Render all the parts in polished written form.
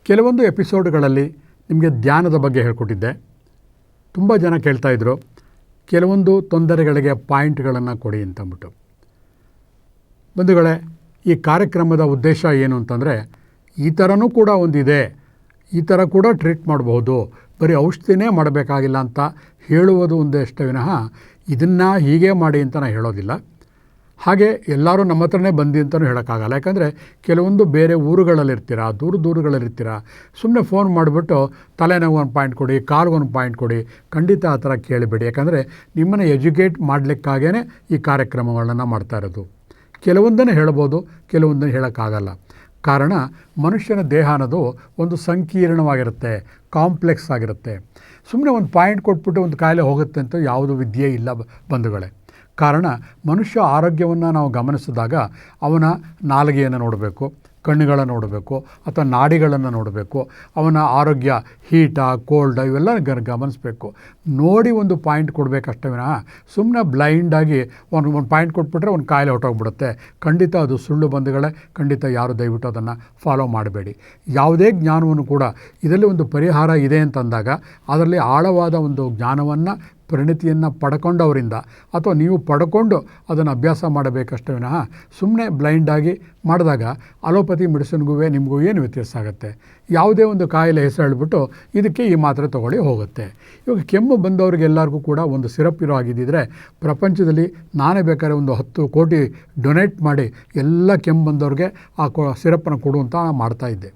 ಕೆಲವೊಂದು ಎಪಿಸೋಡ್ಗಳಲ್ಲಿ ನಿಮಗೆ ಧ್ಯಾನದ ಬಗ್ಗೆ ಹೇಳ್ಕೊಟ್ಟಿದ್ದೆ. ತುಂಬ ಜನ ಕೇಳ್ತಾಯಿದ್ರು, ಕೆಲವೊಂದು ತೊಂದರೆಗಳಿಗೆ ಪಾಯಿಂಟ್ಗಳನ್ನು ಕೊಡಿ ಅಂತಂದ್ಬಿಟ್ಟು. ಬಂಧುಗಳೇ, ಈ ಕಾರ್ಯಕ್ರಮದ ಉದ್ದೇಶ ಏನು ಅಂತಂದರೆ, ಈ ಥರನೂ ಕೂಡ ಒಂದಿದೆ, ಈ ಥರ ಕೂಡ ಟ್ರೀಟ್ ಮಾಡಬಹುದು, ಬರೀ ಔಷಧಿನೇ ಮಾಡಬೇಕಾಗಿಲ್ಲ ಅಂತ ಹೇಳುವುದು ಒಂದಷ್ಟೇ ವಿನಃ ಇದನ್ನು ಹೀಗೆ ಮಾಡಿ ಅಂತ ನಾನು ಹೇಳೋದಿಲ್ಲ. ಹಾಗೆ ಎಲ್ಲರೂ ನಮ್ಮ ಹತ್ರನೇ ಬಂದು ಅಂತಲೂ ಹೇಳೋಕ್ಕಾಗಲ್ಲ. ಯಾಕಂದರೆ ಕೆಲವೊಂದು ಬೇರೆ ಊರುಗಳಲ್ಲಿರ್ತೀರ, ದೂರಗಳಿರ್ತೀರ, ಸುಮ್ಮನೆ ಫೋನ್ ಮಾಡಿಬಿಟ್ಟು ತಲೆನೋವು ಒಂದು ಪಾಯಿಂಟ್ ಕೊಡಿ, ಕಾಲ್ಗೊಂದು ಪಾಯಿಂಟ್ ಕೊಡಿ, ಖಂಡಿತ ಆ ಥರ ಕೇಳಬೇಡಿ. ಯಾಕಂದರೆ ನಿಮ್ಮನ್ನು ಎಜುಕೇಟ್ ಮಾಡಲಿಕ್ಕಾಗೇ ಈ ಕಾರ್ಯಕ್ರಮಗಳನ್ನು ಮಾಡ್ತಾ ಇರೋದು. ಕೆಲವೊಂದನ್ನು ಹೇಳ್ಬೋದು, ಕೆಲವೊಂದನ್ನು ಹೇಳೋಕ್ಕಾಗಲ್ಲ. ಕಾರಣ ಮನುಷ್ಯನ ದೇಹ ಅನ್ನೋದು ಒಂದು ಸಂಕೀರ್ಣವಾಗಿರುತ್ತೆ, ಕಾಂಪ್ಲೆಕ್ಸ್ ಆಗಿರುತ್ತೆ. ಸುಮ್ಮನೆ ಒಂದು ಪಾಯಿಂಟ್ ಕೊಟ್ಬಿಟ್ಟು ಒಂದು ಕಾಯಿಲೆ ಹೋಗುತ್ತೆ ಅಂತ ಯಾವುದು ವಿದ್ಯೆ ಇಲ್ಲ ಬಂಧುಗಳೇ. ಕಾರಣ ಮನುಷ್ಯ ಆರೋಗ್ಯವನ್ನು ನಾವು ಗಮನಿಸಿದಾಗ ಅವನ ನಾಲಿಗೆಯನ್ನು ನೋಡಬೇಕು, ಕಣ್ಣುಗಳನ್ನು ನೋಡಬೇಕು, ಅಥವಾ ನಾಡಿಗಳನ್ನು ನೋಡಬೇಕು, ಅವನ ಆರೋಗ್ಯ ಹೀಟಾ ಕೋಲ್ಡ ಇವೆಲ್ಲ ಗಮನಿಸಬೇಕು. ನೋಡಿ ಒಂದು ಪಾಯಿಂಟ್ ಕೊಡಬೇಕಷ್ಟೇ ವಿನಃ ಸುಮ್ಮನೆ ಬ್ಲೈಂಡಾಗಿ ಒಂದು ಪಾಯಿಂಟ್ ಕೊಟ್ಬಿಟ್ರೆ ಒಂದು ಕಾಯಿಲೆ ಹೊಟ್ಟೋಗ್ಬಿಡುತ್ತೆ. ಖಂಡಿತ ಅದು ಸುಳ್ಳು ಬಂಧುಗಳೇ. ಖಂಡಿತ ಯಾರು ದಯವಿಟ್ಟು ಅದನ್ನು ಫಾಲೋ ಮಾಡಬೇಡಿ. ಯಾವುದೇ ಜ್ಞಾನವನ್ನು ಕೂಡ ಇದರಲ್ಲಿ ಒಂದು ಪರಿಹಾರ ಇದೆ ಅಂತಂದಾಗ ಅದರಲ್ಲಿ ಆಳವಾದ ಒಂದು ಜ್ಞಾನವನ್ನು ಪರಿಣಿತಿಯನ್ನು ಪಡ್ಕೊಂಡವರಿಂದ ಅಥವಾ ನೀವು ಪಡ್ಕೊಂಡು ಅದನ್ನು ಅಭ್ಯಾಸ ಮಾಡಬೇಕಷ್ಟೇ ವಿನಃ ಸುಮ್ಮನೆ ಬ್ಲೈಂಡಾಗಿ ಮಾಡಿದಾಗ ಅಲೋಪತಿ ಮೆಡಿಸಿನ್ಗೂ ನಿಮಗೂ ಏನು ವ್ಯತ್ಯಾಸ ಆಗುತ್ತೆ? ಯಾವುದೇ ಒಂದು ಕಾಯಿಲೆ ಹೆಸರು ಹೇಳ್ಬಿಟ್ಟು ಇದಕ್ಕೆ ಈ ಮಾತ್ರೆ ತೊಗೊಳ್ಳಿ ಹೋಗುತ್ತೆ. ಇವಾಗ ಕೆಮ್ಮು ಬಂದವರಿಗೆಲ್ಲರಿಗೂ ಕೂಡ ಒಂದು ಸಿರಪ್ ಇರೋ ಆಗಿದ್ದಿದ್ರೆ ಪ್ರಪಂಚದಲ್ಲಿ ನಾನೇ ಬೇಕಾದ್ರೆ ಒಂದು 10 ಕೋಟಿ ಡೊನೇಟ್ ಮಾಡಿ ಎಲ್ಲ ಕೆಮ್ಮು ಬಂದವ್ರಿಗೆ ಆ ಸಿರಪ್ಪನ್ನು ಕೊಡುವಂತ ಮಾಡ್ತಾಯಿದ್ದೆ.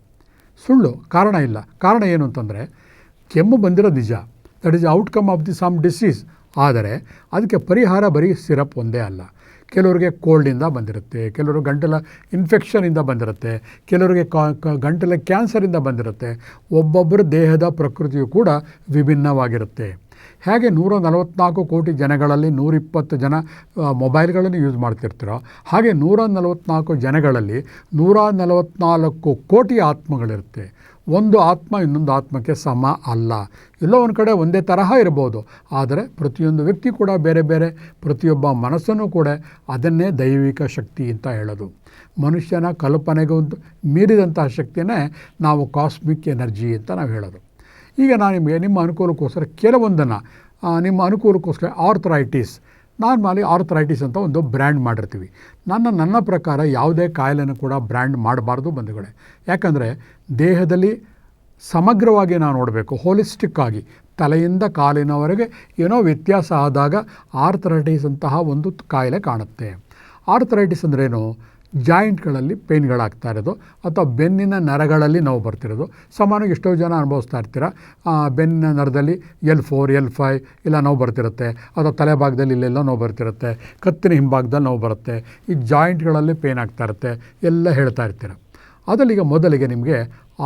ಸುಳ್ಳು, ಕಾರಣ ಇಲ್ಲ. ಕಾರಣ ಏನು ಅಂತಂದರೆ, ಕೆಮ್ಮು ಬಂದಿರೋದು ನಿಜ, that is outcome of the some disease. ಆದರೆ ಅದಕ್ಕೆ ಪರಿಹಾರ ಬರೀ ಸಿರಪ್ ಒಂದೇ ಅಲ್ಲ. ಕೆಲವರಿಗೆ ಕೋಲ್ಡಿಂದ ಬಂದಿರುತ್ತೆ, ಕೆಲವರು ಗಂಟಲ ಇನ್ಫೆಕ್ಷನಿಂದ ಬಂದಿರುತ್ತೆ, ಕೆಲವರಿಗೆ ಗಂಟಲ ಕ್ಯಾನ್ಸರಿಂದ ಬಂದಿರುತ್ತೆ. ಒಬ್ಬೊಬ್ಬರ ದೇಹದ ಪ್ರಕೃತಿಯು ಕೂಡ ವಿಭಿನ್ನವಾಗಿರುತ್ತೆ. ಹೇಗೆ 144 ಕೋಟಿ ಜನಗಳಲ್ಲಿ 120 ಜನ ಮೊಬೈಲ್ಗಳನ್ನು ಯೂಸ್ ಮಾಡ್ತಿರ್ತೀರೋ, ಹಾಗೆ 144 ಜನಗಳಲ್ಲಿ 144 ಕೋಟಿ ಆತ್ಮಗಳಿರುತ್ತೆ. ಒಂದು ಆತ್ಮ ಇನ್ನೊಂದು ಆತ್ಮಕ್ಕೆ ಸಮ ಅಲ್ಲ. ಎಲ್ಲೋ ಒಂದು ಕಡೆ ಒಂದೇ ತರಹ ಇರ್ಬೋದು, ಆದರೆ ಪ್ರತಿಯೊಂದು ವ್ಯಕ್ತಿ ಕೂಡ ಬೇರೆ ಬೇರೆ, ಪ್ರತಿಯೊಬ್ಬ ಮನಸ್ಸನ್ನು ಕೂಡ ಅದನ್ನೇ ದೈವಿಕ ಶಕ್ತಿ ಅಂತ ಹೇಳೋದು. ಮನುಷ್ಯನ ಕಲ್ಪನೆಗೂ ಮೀರಿದಂತಹ ಶಕ್ತಿಯೇ ನಾವು ಕಾಸ್ಮಿಕ್ ಎನರ್ಜಿ ಅಂತ ನಾವು ಹೇಳೋದು. ಈಗ ನಾನು ನಿಮಗೆ ನಿಮ್ಮ ಅನುಕೂಲಕ್ಕೋಸ್ಕರ ಕೆಲವೊಂದನ್ನು ನಿಮ್ಮ ಅನುಕೂಲಕ್ಕೋಸ್ಕರ ಆರ್ಥರೈಟಿಸ್, ನಾರ್ಮಲಿ ಆರ್ಥರೈಟಿಸ್ ಅಂತ ಒಂದು ಬ್ರ್ಯಾಂಡ್ ಮಾಡಿರ್ತೀವಿ. ನನ್ನ ಪ್ರಕಾರ ಯಾವುದೇ ಕಾಯಿಲೆನೂ ಕೂಡ ಬ್ರ್ಯಾಂಡ್ ಮಾಡಬಾರ್ದು ಬಂಧುಗಳೇ. ಯಾಕಂದರೆ ದೇಹದಲ್ಲಿ ಸಮಗ್ರವಾಗಿ ನಾವು ನೋಡಬೇಕು, ಹೋಲಿಸ್ಟಿಕ್ ಆಗಿ ತಲೆಯಿಂದ ಕಾಲಿನವರೆಗೆ ಏನೋ ವ್ಯತ್ಯಾಸ ಆದಾಗ ಆರ್ಥರೈಟಿಸ್ ಅಂತಹ ಒಂದು ಕಾಯಿಲೆ ಕಾಣುತ್ತೆ. ಆರ್ಥರೈಟಿಸ್ ಅಂದ್ರೇನು? ಜಾಯಿಂಟ್ಗಳಲ್ಲಿ ಪೇಯ್ನ್ಗಳಾಗ್ತಾ ಇರೋದು ಅಥವಾ ಬೆನ್ನಿನ ನರಗಳಲ್ಲಿ ನೋವು ಬರ್ತಿರೋದು. ಸಾಮಾನ್ಯವಾಗಿ ಎಷ್ಟೋ ಜನ ಅನುಭವಿಸ್ತಾ ಇರ್ತೀರ, ಬೆನ್ನಿನ ನರದಲ್ಲಿ L4 L5 ಇಲ್ಲ ನೋವು ಬರ್ತಿರುತ್ತೆ, ಅಥವಾ ತಲೆ ಭಾಗದಲ್ಲಿ ಇಲ್ಲೆಲ್ಲ ನೋವು ಬರ್ತಿರುತ್ತೆ, ಕತ್ತಿನ ಹಿಂಭಾಗದಲ್ಲಿ ನೋವು ಬರುತ್ತೆ, ಈ ಜಾಯಿಂಟ್ಗಳಲ್ಲಿ ಪೇಯ್ನ್ ಆಗ್ತಾ ಇರುತ್ತೆ ಎಲ್ಲ ಹೇಳ್ತಾ ಇರ್ತೀರ. ಅದರಲ್ಲಿ ಈಗ ಮೊದಲಿಗೆ ನಿಮಗೆ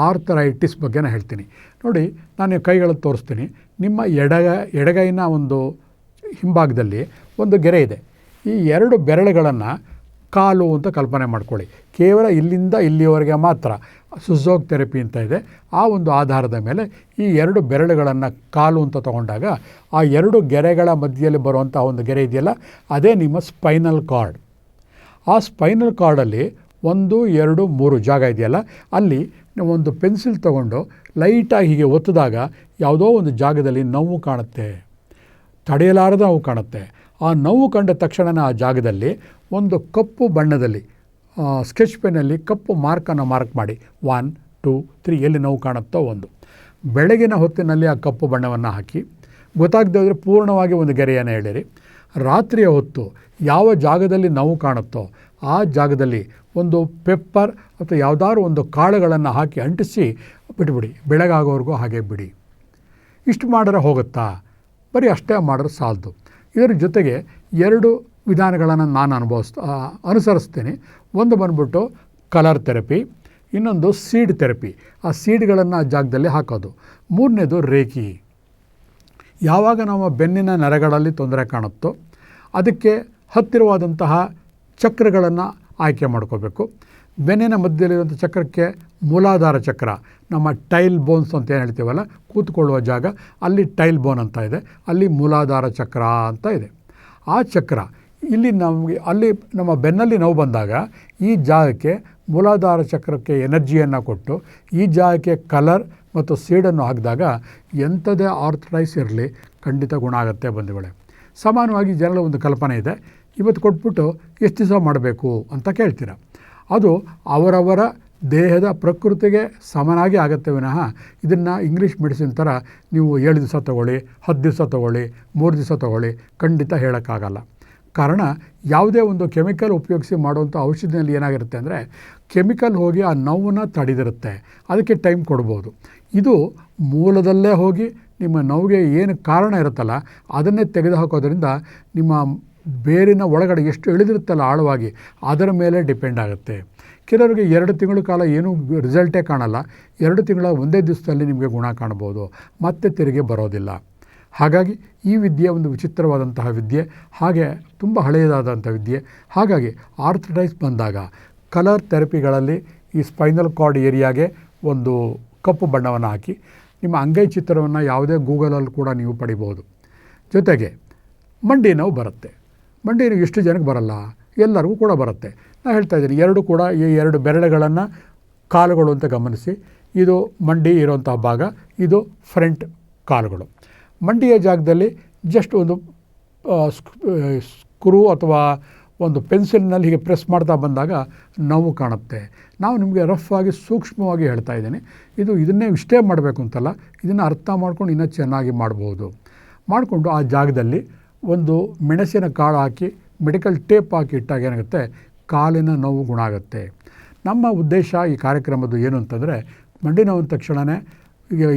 ಆರ್ಥರೈಟಿಸ್ ಬಗ್ಗೆ ನಾನು ಹೇಳ್ತೀನಿ ನೋಡಿ. ನಾನು ಕೈಗಳಲ್ಲಿ ತೋರಿಸ್ತೀನಿ. ನಿಮ್ಮ ಎಡಗೈನ ಒಂದು ಹಿಂಭಾಗದಲ್ಲಿ ಒಂದು ಗೆರೆ ಇದೆ. ಈ 2 ಬೆರಳುಗಳನ್ನು ಕಾಲು ಅಂತ ಕಲ್ಪನೆ ಮಾಡ್ಕೊಳ್ಳಿ. ಕೇವಲ ಇಲ್ಲಿಂದ ಇಲ್ಲಿಯವರೆಗೆ ಮಾತ್ರ ಸುಝೋಗ್ ಥೆರಪಿ ಅಂತ ಇದೆ. ಆ ಒಂದು ಆಧಾರದ ಮೇಲೆ ಈ 2 ಬೆರಳುಗಳನ್ನು ಕಾಲು ಅಂತ ತಗೊಂಡಾಗ ಆ 2 ಗೆರೆಗಳ ಮಧ್ಯದಲ್ಲಿ ಬರುವಂಥ ಒಂದು ಗೆರೆ ಇದೆಯಲ್ಲ, ಅದೇ ನಿಮ್ಮ ಸ್ಪೈನಲ್ ಕಾರ್ಡ್. ಆ ಸ್ಪೈನಲ್ ಕಾರ್ಡಲ್ಲಿ 1 2 3 ಜಾಗ ಇದೆಯಲ್ಲ, ಅಲ್ಲಿ ಒಂದು ಪೆನ್ಸಿಲ್ ತೊಗೊಂಡು ಲೈಟಾಗಿ ಹೀಗೆ ಒತ್ತಿದಾಗ ಯಾವುದೋ ಒಂದು ಜಾಗದಲ್ಲಿ ನೋವು ಕಾಣುತ್ತೆ, ತಡೆಯಲಾರದ ನೋವು ಕಾಣುತ್ತೆ. ಆ ನೋವು ಕಂಡ ತಕ್ಷಣ ಆ ಜಾಗದಲ್ಲಿ ಒಂದು ಕಪ್ಪು ಬಣ್ಣದಲ್ಲಿ ಸ್ಕೆಚ್ ಪೆನ್ನಲ್ಲಿ ಕಪ್ಪು ಮಾರ್ಕನ್ನು ಮಾರ್ಕ್ ಮಾಡಿ 1 2 3 ಎಲ್ಲಿ ನೋವು ಕಾಣುತ್ತೋ ಒಂದು. ಬೆಳಗಿನ ಹೊತ್ತಿನಲ್ಲಿ ಆ ಕಪ್ಪು ಬಣ್ಣವನ್ನು ಹಾಕಿ, ಗೊತ್ತಾಗದೇ ಹೋದರೆ ಪೂರ್ಣವಾಗಿ ಒಂದು ಗೆರೆಯನ್ನು ಎಳೆಯಿರಿ. ರಾತ್ರಿಯ ಹೊತ್ತು ಯಾವ ಜಾಗದಲ್ಲಿ ನೋವು ಕಾಣುತ್ತೋ ಆ ಜಾಗದಲ್ಲಿ ಒಂದು ಪೆಪ್ಪರ್ ಅಥವಾ ಯಾವುದಾದ್ರು ಒಂದು ಕಾಳುಗಳನ್ನು ಹಾಕಿ ಅಂಟಿಸಿ ಬಿಟ್ಬಿಡಿ. ಬೆಳಗಾಗೋವರೆಗೂ ಹಾಗೆ ಬಿಡಿ. ಇಷ್ಟು ಮಾಡಿದ್ರೆ ಹೋಗುತ್ತಾ? ಬರೀ ಅಷ್ಟೇ ಮಾಡಿದ್ರೆ ಸಾಲದು. ಇದರ ಜೊತೆಗೆ 2 ವಿಧಾನಗಳನ್ನು ನಾನು ಅನುಸರಿಸ್ತೀನಿ. ಒಂದು ಬಂದ್ಬಿಟ್ಟು ಕಲರ್ ಥೆರಪಿ, ಇನ್ನೊಂದು ಸೀಡ್ ಥೆರಪಿ. ಆ ಸೀಡ್ಗಳನ್ನು ಆ ಜಾಗದಲ್ಲಿ ಹಾಕೋದು. 3ನೇದು ರೇಖಿ. ಯಾವಾಗ ನಮ್ಮ ಬೆನ್ನಿನ ನರಗಳಲ್ಲಿ ತೊಂದರೆ ಕಾಣುತ್ತೋ ಅದಕ್ಕೆ ಹತ್ತಿರವಾದಂತಹ ಚಕ್ರಗಳನ್ನು ಆಯ್ಕೆ ಮಾಡ್ಕೋಬೇಕು. ಬೆನ್ನಿನ ಮಧ್ಯದಲ್ಲಿರುವಂಥ ಚಕ್ರಕ್ಕೆ ಮೂಲಾಧಾರ ಚಕ್ರ, ನಮ್ಮ ಟೈಲ್ ಬೋನ್ಸ್ ಅಂತ ಏನು ಹೇಳ್ತೀವಲ್ಲ, ಕೂತ್ಕೊಳ್ಳುವ ಜಾಗ, ಅಲ್ಲಿ ಟೈಲ್ ಬೋನ್ ಅಂತ ಇದೆ, ಅಲ್ಲಿ ಮೂಲಾಧಾರ ಚಕ್ರ ಅಂತ ಇದೆ. ಆ ಚಕ್ರ ಇಲ್ಲಿ ನಮಗೆ ಅಲ್ಲಿ ನಮ್ಮ ಬೆನ್ನಲ್ಲಿ ನೋವು ಬಂದಾಗ ಈ ಜಾಗಕ್ಕೆ ಮೂಲಾಧಾರ ಚಕ್ರಕ್ಕೆ ಎನರ್ಜಿಯನ್ನು ಕೊಟ್ಟು ಈ ಜಾಗಕ್ಕೆ ಕಲರ್ ಮತ್ತು ಸೀಡನ್ನು ಹಾಕಿದಾಗ ಎಂಥದೇ ಆರ್ಥರೈಟಿಸ್ ಇರಲಿ ಖಂಡಿತ ಗುಣ ಆಗುತ್ತೆ ಬಂಧುಗಳೇ. ಸಮಾನವಾಗಿ ಜನರ ಒಂದು ಕಲ್ಪನೆ ಇದೆ, ಇವತ್ತು ಕೊಟ್ಬಿಟ್ಟು ಎಷ್ಟು ದಿವಸ ಮಾಡಬೇಕು ಅಂತ ಕೇಳ್ತೀರ. ಅದು ಅವರವರ ದೇಹದ ಪ್ರಕೃತಿಗೆ ಸಮನಾಗಿ ಆಗುತ್ತೆ ವಿನಃ ಇದನ್ನು ಇಂಗ್ಲೀಷ್ ಮೆಡಿಸಿನ್ ಥರ ನೀವು 7 ದಿವಸ ತೊಗೊಳ್ಳಿ, 10 ದಿವಸ ತೊಗೊಳ್ಳಿ, 3 ದಿವಸ ತೊಗೊಳ್ಳಿ ಖಂಡಿತ ಹೇಳೋಕ್ಕಾಗಲ್ಲ. ಕಾರಣ ಯಾವುದೇ ಒಂದು ಕೆಮಿಕಲ್ ಉಪಯೋಗಿಸಿ ಮಾಡುವಂಥ ಔಷಧಿನಲ್ಲಿ ಏನಾಗಿರುತ್ತೆ ಅಂದರೆ ಕೆಮಿಕಲ್ ಹೋಗಿ ಆ ನೋವನ್ನು ತಡೆದಿರುತ್ತೆ, ಅದಕ್ಕೆ ಟೈಮ್ ಕೊಡ್ಬೋದು. ಇದು ಮೂಲದಲ್ಲೇ ಹೋಗಿ ನಿಮ್ಮ ನೋವಿಗೆ ಏನು ಕಾರಣ ಇರುತ್ತಲ್ಲ ಅದನ್ನೇ ತೆಗೆದುಹಾಕೋದ್ರಿಂದ ನಿಮ್ಮ ಬೇರಿನ ಒಳಗಡೆ ಎಷ್ಟು ಇಳಿದಿರುತ್ತಲ್ಲ ಆಳವಾಗಿ ಅದರ ಮೇಲೆ ಡಿಪೆಂಡ್ ಆಗುತ್ತೆ. ಕೆಲವರಿಗೆ 2 ತಿಂಗಳ ಕಾಲ ಏನೂ ರಿಸಲ್ಟೇ ಕಾಣಲ್ಲ, 2 ತಿಂಗಳ ಒಂದೇ ದಿವಸದಲ್ಲಿ ನಿಮಗೆ ಗುಣ ಕಾಣ್ಬೋದು, ಮತ್ತೆ ತಿರುಗಿ ಬರೋದಿಲ್ಲ. ಹಾಗಾಗಿ ಈ ವಿದ್ಯೆ ಒಂದು ವಿಚಿತ್ರವಾದಂತಹ ವಿದ್ಯೆ, ಹಾಗೆ ತುಂಬ ಹಳೆಯದಾದಂಥ ವಿದ್ಯೆ. ಹಾಗಾಗಿ ಆರ್ಥರೈಟಿಸ್ ಬಂದಾಗ ಕಲರ್ ಥೆರಪಿಗಳಲ್ಲಿ ಈ ಸ್ಪೈನಲ್ ಕಾರ್ಡ್ ಏರಿಯಾಗೆ ಒಂದು ಕಪ್ಪು ಬಣ್ಣವನ್ನು ಹಾಕಿ ನಿಮ್ಮ ಅಂಗೈ ಚಿತ್ರವನ್ನು ಯಾವುದೇ ಗೂಗಲಲ್ಲಿ ಕೂಡ ನೀವು ಪಡಿಬೋದು. ಜೊತೆಗೆ ಮಂಡಿ ನೋವು ಬರುತ್ತೆ. ಮಂಡಿ ನೋವು ಎಷ್ಟು ಜನಕ್ಕೆ ಬರಲ್ಲ, ಎಲ್ಲರಿಗೂ ಕೂಡ ಬರುತ್ತೆ. ನಾನು ಹೇಳ್ತಾ ಇದ್ದೀನಿ, 2 ಕೂಡ ಈ 2 ಬೆರಳುಗಳನ್ನು ಕಾಲುಗಳು ಅಂತ ಗಮನಿಸಿ. ಇದು ಮಂಡಿ ಇರೋಂಥ ಭಾಗ, ಇದು ಫ್ರಂಟ್ ಕಾಲುಗಳು. ಮಂಡಿಯ ಜಾಗದಲ್ಲಿ ಜಸ್ಟ್ ಒಂದು ಸ್ಕ್ರೂ ಅಥವಾ ಒಂದು ಪೆನ್ಸಿಲ್ನಲ್ಲಿ ಹೀಗೆ ಪ್ರೆಸ್ ಮಾಡ್ತಾ ಬಂದಾಗ ನೋವು ಕಾಣುತ್ತೆ. ನಾವು ನಿಮಗೆ ರಫ್ ಆಗಿ ಸೂಕ್ಷ್ಮವಾಗಿ ಹೇಳ್ತಾ ಇದ್ದೀನಿ, ಇದನ್ನೇ ಇಷ್ಟೇ ಮಾಡಬೇಕು ಅಂತಲ್ಲ, ಇದನ್ನು ಅರ್ಥ ಮಾಡ್ಕೊಂಡು ಇನ್ನೂ ಚೆನ್ನಾಗಿ ಮಾಡ್ಬೋದು. ಮಾಡಿಕೊಂಡು ಆ ಜಾಗದಲ್ಲಿ ಒಂದು ಮೆಣಸಿನ ಕಾಳು ಹಾಕಿ ಮೆಡಿಕಲ್ ಟೇಪ್ ಹಾಕಿ ಇಟ್ಟಾಗ ಏನಾಗುತ್ತೆ, ಕಾಲಿನ ನೋವು ಗುಣ ಆಗುತ್ತೆ. ನಮ್ಮ ಉದ್ದೇಶ ಈ ಕಾರ್ಯಕ್ರಮದ್ದು ಏನು ಅಂತಂದರೆ, ಮಂಡಿ ನೋವು ಅಂದ ತಕ್ಷಣವೇ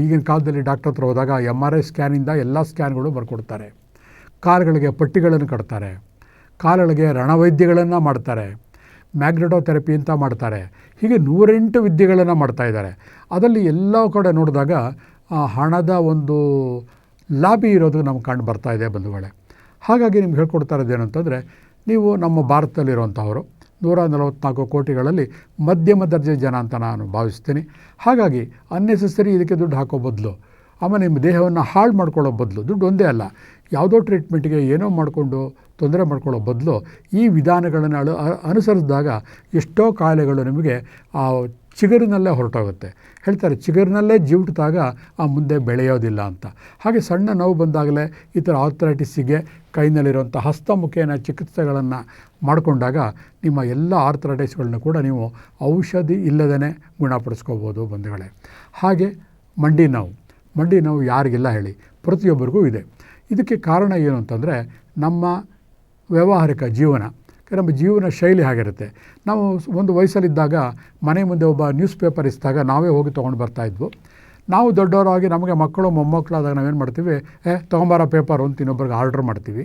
ಈಗಿನ ಕಾಲದಲ್ಲಿ ಡಾಕ್ಟರ್ ಹತ್ರ ಹೋದಾಗ MRI ಸ್ಕ್ಯಾನಿಂದ ಎಲ್ಲ ಸ್ಕ್ಯಾನ್ಗಳು ಬರ್ಕೊಡ್ತಾರೆ. ಕಾಲುಗಳಿಗೆ ಪಟ್ಟಿಗಳನ್ನು ಕಟ್ತಾರೆ, ಕಾಲುಗಳಿಗೆ ರಣವೈದ್ಯಗಳನ್ನು ಮಾಡ್ತಾರೆ, ಮ್ಯಾಗ್ನೆಟೋಥೆರಪಿ ಅಂತ ಮಾಡ್ತಾರೆ. ಹೀಗೆ 108 ವಿದ್ಯೆಗಳನ್ನು ಮಾಡ್ತಾಯಿದ್ದಾರೆ. ಅದರಲ್ಲಿ ಎಲ್ಲ ಕಡೆ ನೋಡಿದಾಗ ಹಣದ ಒಂದು ಲಾಬಿ ಇರೋದು ನಮ್ಗೆ ಕಂಡು ಬರ್ತಾ ಇದೆ ಬಂಧುಗಳೇ. ಹಾಗಾಗಿ ನಿಮ್ಗೆ ಹೇಳ್ಕೊಡ್ತಾ ಇರೋದೇನು ಅಂತಂದರೆ, ನೀವು ನಮ್ಮ ಭಾರತದಲ್ಲಿರುವಂಥವರು 144 ಕೋಟಿಗಳಲ್ಲಿ ಮಧ್ಯಮ ದರ್ಜೆ ಜನ ಅಂತ ನಾನು ಭಾವಿಸ್ತೀನಿ. ಹಾಗಾಗಿ ಅನ್ನೆಸೆಸರಿ ಇದಕ್ಕೆ ದುಡ್ಡು ಹಾಕೋ ಬದಲು, ಆಮೇಲೆ ನಿಮ್ಮ ದೇಹವನ್ನು ಹಾಳು ಮಾಡ್ಕೊಳ್ಳೋ ಬದಲು, ದುಡ್ಡು ಒಂದೇ ಅಲ್ಲ, ಯಾವುದೋ ಟ್ರೀಟ್ಮೆಂಟ್ಗೆ ಏನೋ ಮಾಡಿಕೊಂಡು ತೊಂದರೆ ಮಾಡ್ಕೊಳ್ಳೋ ಬದಲು ಈ ವಿಧಾನಗಳನ್ನು ಅನುಸರಿಸಿದಾಗ ಎಷ್ಟೋ ಕಾಯಿಲೆಗಳು ನಿಮಗೆ ಆ ಚಿಗುರಿನಲ್ಲೇ ಹೊರಟೋಗುತ್ತೆ. ಹೇಳ್ತಾರೆ, ಚಿಗುರಿನಲ್ಲೇ ಜಿವುಟಿದಾಗ ಆ ಮುಂದೆ ಬೆಳೆಯೋದಿಲ್ಲ ಅಂತ. ಹಾಗೆ ಸಣ್ಣ ನೋವು ಬಂದಾಗಲೇ ಈ ಥರ ಆರ್ಥರೈಟಿಸ್ಸಿಗೆ ಕೈನಲ್ಲಿರುವಂಥ ಹಸ್ತಮುಖೇನ ಚಿಕಿತ್ಸೆಗಳನ್ನು ಮಾಡಿಕೊಂಡಾಗ ನಿಮ್ಮ ಎಲ್ಲ ಆರ್ಥರೈಟಿಸ್ಗಳನ್ನ ಕೂಡ ನೀವು ಔಷಧಿ ಇಲ್ಲದೇ ಗುಣಪಡಿಸ್ಕೋಬೋದು ಬಂಧುಗಳೇ. ಹಾಗೆ ಮಂಡಿ ನೋವು ಯಾರಿಗೆಲ್ಲ ಹೇಳಿ, ಪ್ರತಿಯೊಬ್ಬರಿಗೂ ಇದೆ. ಇದಕ್ಕೆ ಕಾರಣ ಏನು ಅಂತಂದರೆ ನಮ್ಮ ವ್ಯಾವಹಾರಿಕ ಜೀವನ, ನಮ್ಮ ಜೀವನ ಶೈಲಿ ಆಗಿರುತ್ತೆ. ನಾವು ಒಂದು ವಯಸ್ಸಲ್ಲಿದ್ದಾಗ ಮನೆ ಮುಂದೆ ಒಬ್ಬ ನ್ಯೂಸ್ ಪೇಪರ್ ಇಸಿದಾಗ ನಾವೇ ಹೋಗಿ ತೊಗೊಂಡು ಬರ್ತಾಯಿದ್ವು. ನಾವು ದೊಡ್ಡವರಾಗಿ ನಮಗೆ ಮಕ್ಕಳು ಮೊಮ್ಮಕ್ಕಳಾದಾಗ ನಾವೇನು ಮಾಡ್ತೀವಿ, ತೊಗೊಂಬಾರ ಪೇಪರು ಅಂತ ಇನ್ನೊಬ್ಬರಿಗೆ ಆರ್ಡ್ರ್ ಮಾಡ್ತೀವಿ.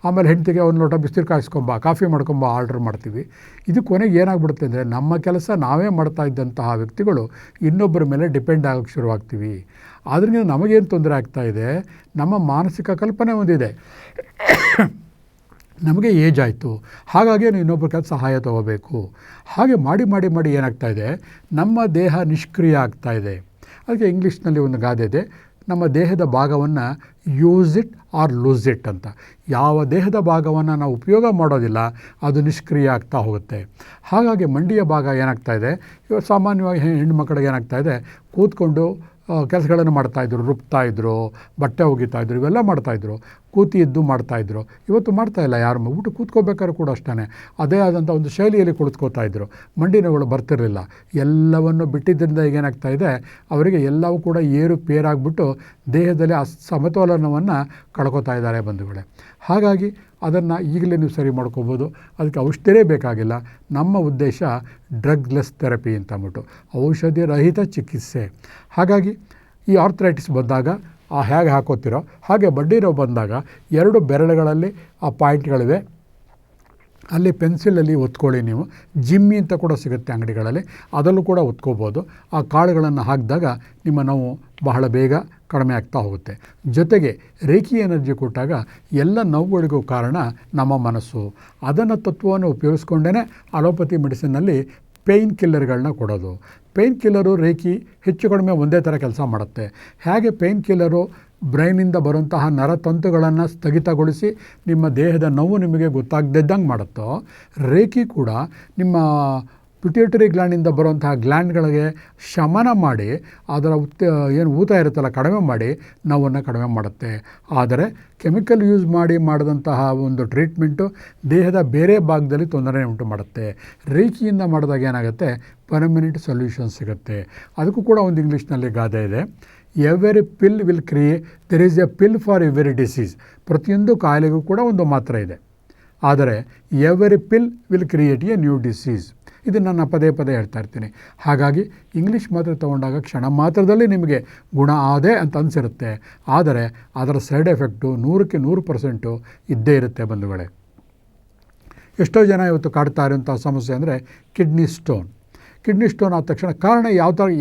ಆಮೇಲೆ ಹೆಂಡತಿಗೆ ಒಂದು ಲೋಟ ಬಿಸಿಲು ಕಾಯಿಸ್ಕೊಂಬ, ಕಾಫಿ ಮಾಡ್ಕೊಂಬ ಆರ್ಡ್ರ್ ಮಾಡ್ತೀವಿ. ಇದು ಕೊನೆಗೆ ಏನಾಗ್ಬಿಡುತ್ತೆ ಅಂದರೆ, ನಮ್ಮ ಕೆಲಸ ನಾವೇ ಮಾಡ್ತಾ ಇದ್ದಂತಹ ವ್ಯಕ್ತಿಗಳು ಇನ್ನೊಬ್ಬರ ಮೇಲೆ ಡಿಪೆಂಡ್ ಆಗೋಕ್ಕೆ ಶುರುವಾಗ್ತೀವಿ. ಆದ್ದರಿಂದ ನಮಗೇನು ತೊಂದರೆ ಆಗ್ತಾಯಿದೆ, ನಮ್ಮ ಮಾನಸಿಕ ಕಲ್ಪನೆ ಒಂದಿದೆ, ನಮಗೆ ಏಜ್ ಆಯಿತು, ಹಾಗಾಗಿ ನಾವು ಇನ್ನೊಬ್ಬರ ಕೆಲಸ ಸಹಾಯ ತೊಗೋಬೇಕು. ಹಾಗೆ ಮಾಡಿ ಮಾಡಿ ಮಾಡಿ ಏನಾಗ್ತಾಯಿದೆ, ನಮ್ಮ ದೇಹ ನಿಷ್ಕ್ರಿಯ ಆಗ್ತಾಯಿದೆ. ಅದಕ್ಕೆ ಇಂಗ್ಲೀಷ್ನಲ್ಲಿ ಒಂದು ಗಾದೆ ಇದೆ, ನಮ್ಮ ದೇಹದ ಭಾಗವನ್ನು use it or lose it ಅಂತ. ಯಾವ ದೇಹದ ಭಾಗವನ್ನು ನಾವು ಉಪಯೋಗ ಮಾಡೋದಿಲ್ಲ ಅದು ನಿಷ್ಕ್ರಿಯ ಆಗ್ತಾ ಹೋಗುತ್ತೆ. ಹಾಗಾಗಿ ಮಂಡಿಯ ಭಾಗ ಏನಾಗ್ತಾಯಿದೆ, ಇವಾಗ ಸಾಮಾನ್ಯವಾಗಿ ಹೆಣ್ಣು ಮಕ್ಕಳಿಗೆ ಏನಾಗ್ತಾಯಿದೆ, ಕೂತ್ಕೊಂಡು ಕೆಲಸಗಳನ್ನು ಮಾಡ್ತಾಯಿದ್ರು, ರುಬ್ತಾಯಿದ್ರು, ಬಟ್ಟೆ ಒಗಿತಾಯಿದ್ರು, ಇವೆಲ್ಲ ಮಾಡ್ತಾಯಿದ್ರು, ಕೂತಿ ಎದ್ದು ಮಾಡ್ತಾಯಿದ್ರು. ಇವತ್ತು ಮಾಡ್ತಾಯಿಲ್ಲ ಯಾರು. ಊಟ ಕೂತ್ಕೋಬೇಕಾದ್ರೂ ಕೂಡ ಅಷ್ಟೇ ಅದೇ ಆದಂಥ ಒಂದು ಶೈಲಿಯಲ್ಲಿ ಕುಳಿತುಕೋತಾಯಿದ್ರು. ಮಂಡಿ ನೋವುಗಳು ಬರ್ತಿರಲಿಲ್ಲ. ಎಲ್ಲವನ್ನು ಬಿಟ್ಟಿದ್ದರಿಂದ ಈಗೇನಾಗ್ತಾಯಿದೆ, ಅವರಿಗೆ ಎಲ್ಲವೂ ಕೂಡ ಏರುಪೇರಾಗ್ಬಿಟ್ಟು ದೇಹದಲ್ಲಿ ಸಮತೋಲನವನ್ನು ಕಳ್ಕೊತಾ ಇದ್ದಾರೆ ಬಂಧುಗಳೇ. ಹಾಗಾಗಿ ಅದನ್ನು ಈಗಲೇ ನೀವು ಸರಿ ಮಾಡ್ಕೋಬೋದು. ಅದಕ್ಕೆ ಔಷಧಿಯೇ ಬೇಕಾಗಿಲ್ಲ. ನಮ್ಮ ಉದ್ದೇಶ ಡ್ರಗ್ಲೆಸ್ ಥೆರಪಿ ಅಂತ ಅಂದ್ಬಿಟ್ಟು, ಔಷಧಿ ರಹಿತ ಚಿಕಿತ್ಸೆ. ಹಾಗಾಗಿ ಈ ಆರ್ಥರೈಟಿಸ್ ಬಂದಾಗ ಹೇಗೆ ಹಾಕೋತಿರೋ ಹಾಗೆ ಮಂಡಿ ನೋವು ಬಂದಾಗ 2 ಬೆರಳುಗಳಲ್ಲಿ ಆ ಪಾಯಿಂಟ್ಗಳಿವೆ, ಅಲ್ಲಿ ಪೆನ್ಸಿಲಲ್ಲಿ ಒತ್ಕೊಳ್ಳಿ. ನೀವು ಜಿಮ್ಮಿ ಅಂತ ಕೂಡ ಸಿಗುತ್ತೆ ಅಂಗಡಿಗಳಲ್ಲಿ, ಅದರಲ್ಲೂ ಕೂಡ ಒತ್ಕೋಬೋದು. ಆ ಕಾಳುಗಳನ್ನು ಹಾಕಿದಾಗ ನಿಮ್ಮ ನೋವು ಬಹಳ ಬೇಗ ಕಡಿಮೆ ಆಗ್ತಾ ಹೋಗುತ್ತೆ. ಜೊತೆಗೆ ರೇಖಿ ಎನರ್ಜಿ ಕೊಟ್ಟಾಗ ಎಲ್ಲ ನೋವುಗಳಿಗೂ ಕಾರಣ ನಮ್ಮ ಮನಸ್ಸು. ಅದನ್ನು ತತ್ವವನ್ನು ಉಪಯೋಗಿಸ್ಕೊಂಡೇ ಅಲೋಪತಿ ಮೆಡಿಸಿನ್ನಲ್ಲಿ ಪೇಯ್ನ್ ಕಿಲ್ಲರ್ಗಳನ್ನ ಕೊಡೋದು. ಪೇಯ್ನ್ ಕಿಲ್ಲರು ರೇಖಿ ಹೆಚ್ಚು ಕಡಿಮೆ ಒಂದೇ ಥರ ಕೆಲಸ ಮಾಡುತ್ತೆ. ಹೇಗೆ ಪೇಯ್ನ್ ಕಿಲ್ಲರು ಬ್ರೈನಿಂದ ಬರುವಂತಹ ನರತಂತುಗಳನ್ನು ಸ್ಥಗಿತಗೊಳಿಸಿ ನಿಮ್ಮ ದೇಹದ ನೋವು ನಿಮಗೆ ಗೊತ್ತಾಗದಿದ್ದಂಗೆ ಮಾಡುತ್ತೋ, ರೇಖಿ ಕೂಡ ನಿಮ್ಮ ಪಿಟ್ಯೂಟರಿ ಗ್ಲ್ಯಾಂಡಿಂದ ಬರುವಂತಹ ಗ್ಲ್ಯಾಂಡ್ಗಳಿಗೆ ಶಮನ ಮಾಡಿ ಅದರ ಏನು ಊತ ಇರುತ್ತಲ್ಲ ಕಡಿಮೆ ಮಾಡಿ ನೋವನ್ನು ಕಡಿಮೆ ಮಾಡುತ್ತೆ. ಆದರೆ ಕೆಮಿಕಲ್ ಯೂಸ್ ಮಾಡಿದಂತಹ ಒಂದು ಟ್ರೀಟ್ಮೆಂಟು ದೇಹದ ಬೇರೆ ಭಾಗದಲ್ಲಿ ತೊಂದರೆ ಉಂಟು ಮಾಡುತ್ತೆ. ರೇಖಿಯಿಂದ ಮಾಡಿದಾಗ ಏನಾಗುತ್ತೆ, ಪರ್ಮನೆಂಟ್ ಸೊಲ್ಯೂಷನ್ ಸಿಗುತ್ತೆ. ಅದಕ್ಕೂ ಕೂಡ ಒಂದು ಇಂಗ್ಲೀಷ್ನಲ್ಲಿ ಗಾದೆ ಇದೆ, every pill will there is a pill for every disease. ಪ್ರತಿಯೊಂದು ಕಾಯಿಲೆಗೂ ಕೂಡ ಒಂದು ಮಾತ್ರೆ ಇದೆ, ಆದರೆ every pill will create a new disease. ಇದನ್ನು ನಾನು ಪದೇ ಪದೇ ಹೇಳ್ತಾ ಇರ್ತೀನಿ. ಹಾಗಾಗಿ ಇಂಗ್ಲೀಷ್ ಮಾತ್ರೆ ತೊಗೊಂಡಾಗ ಕ್ಷಣ ಮಾತ್ರದಲ್ಲಿ ನಿಮಗೆ ಗುಣ ಆದೆ ಅಂತ ಅನಿಸಿರುತ್ತೆ, ಆದರೆ ಅದರ ಸೈಡ್ ಎಫೆಕ್ಟು 100ಕ್ಕೆ 100% ಇದ್ದೇ ಇರುತ್ತೆ ಬಂಧುಗಳೇ. ಎಷ್ಟೋ ಜನ ಇವತ್ತು ಕಾಡ್ತಾ ಇರೋಂಥ ಸಮಸ್ಯೆ ಅಂದರೆ ಕಿಡ್ನಿ ಸ್ಟೋನ್. ಕಿಡ್ನಿ ಸ್ಟೋನ್ ಆದ ತಕ್ಷಣ ಕಾರಣ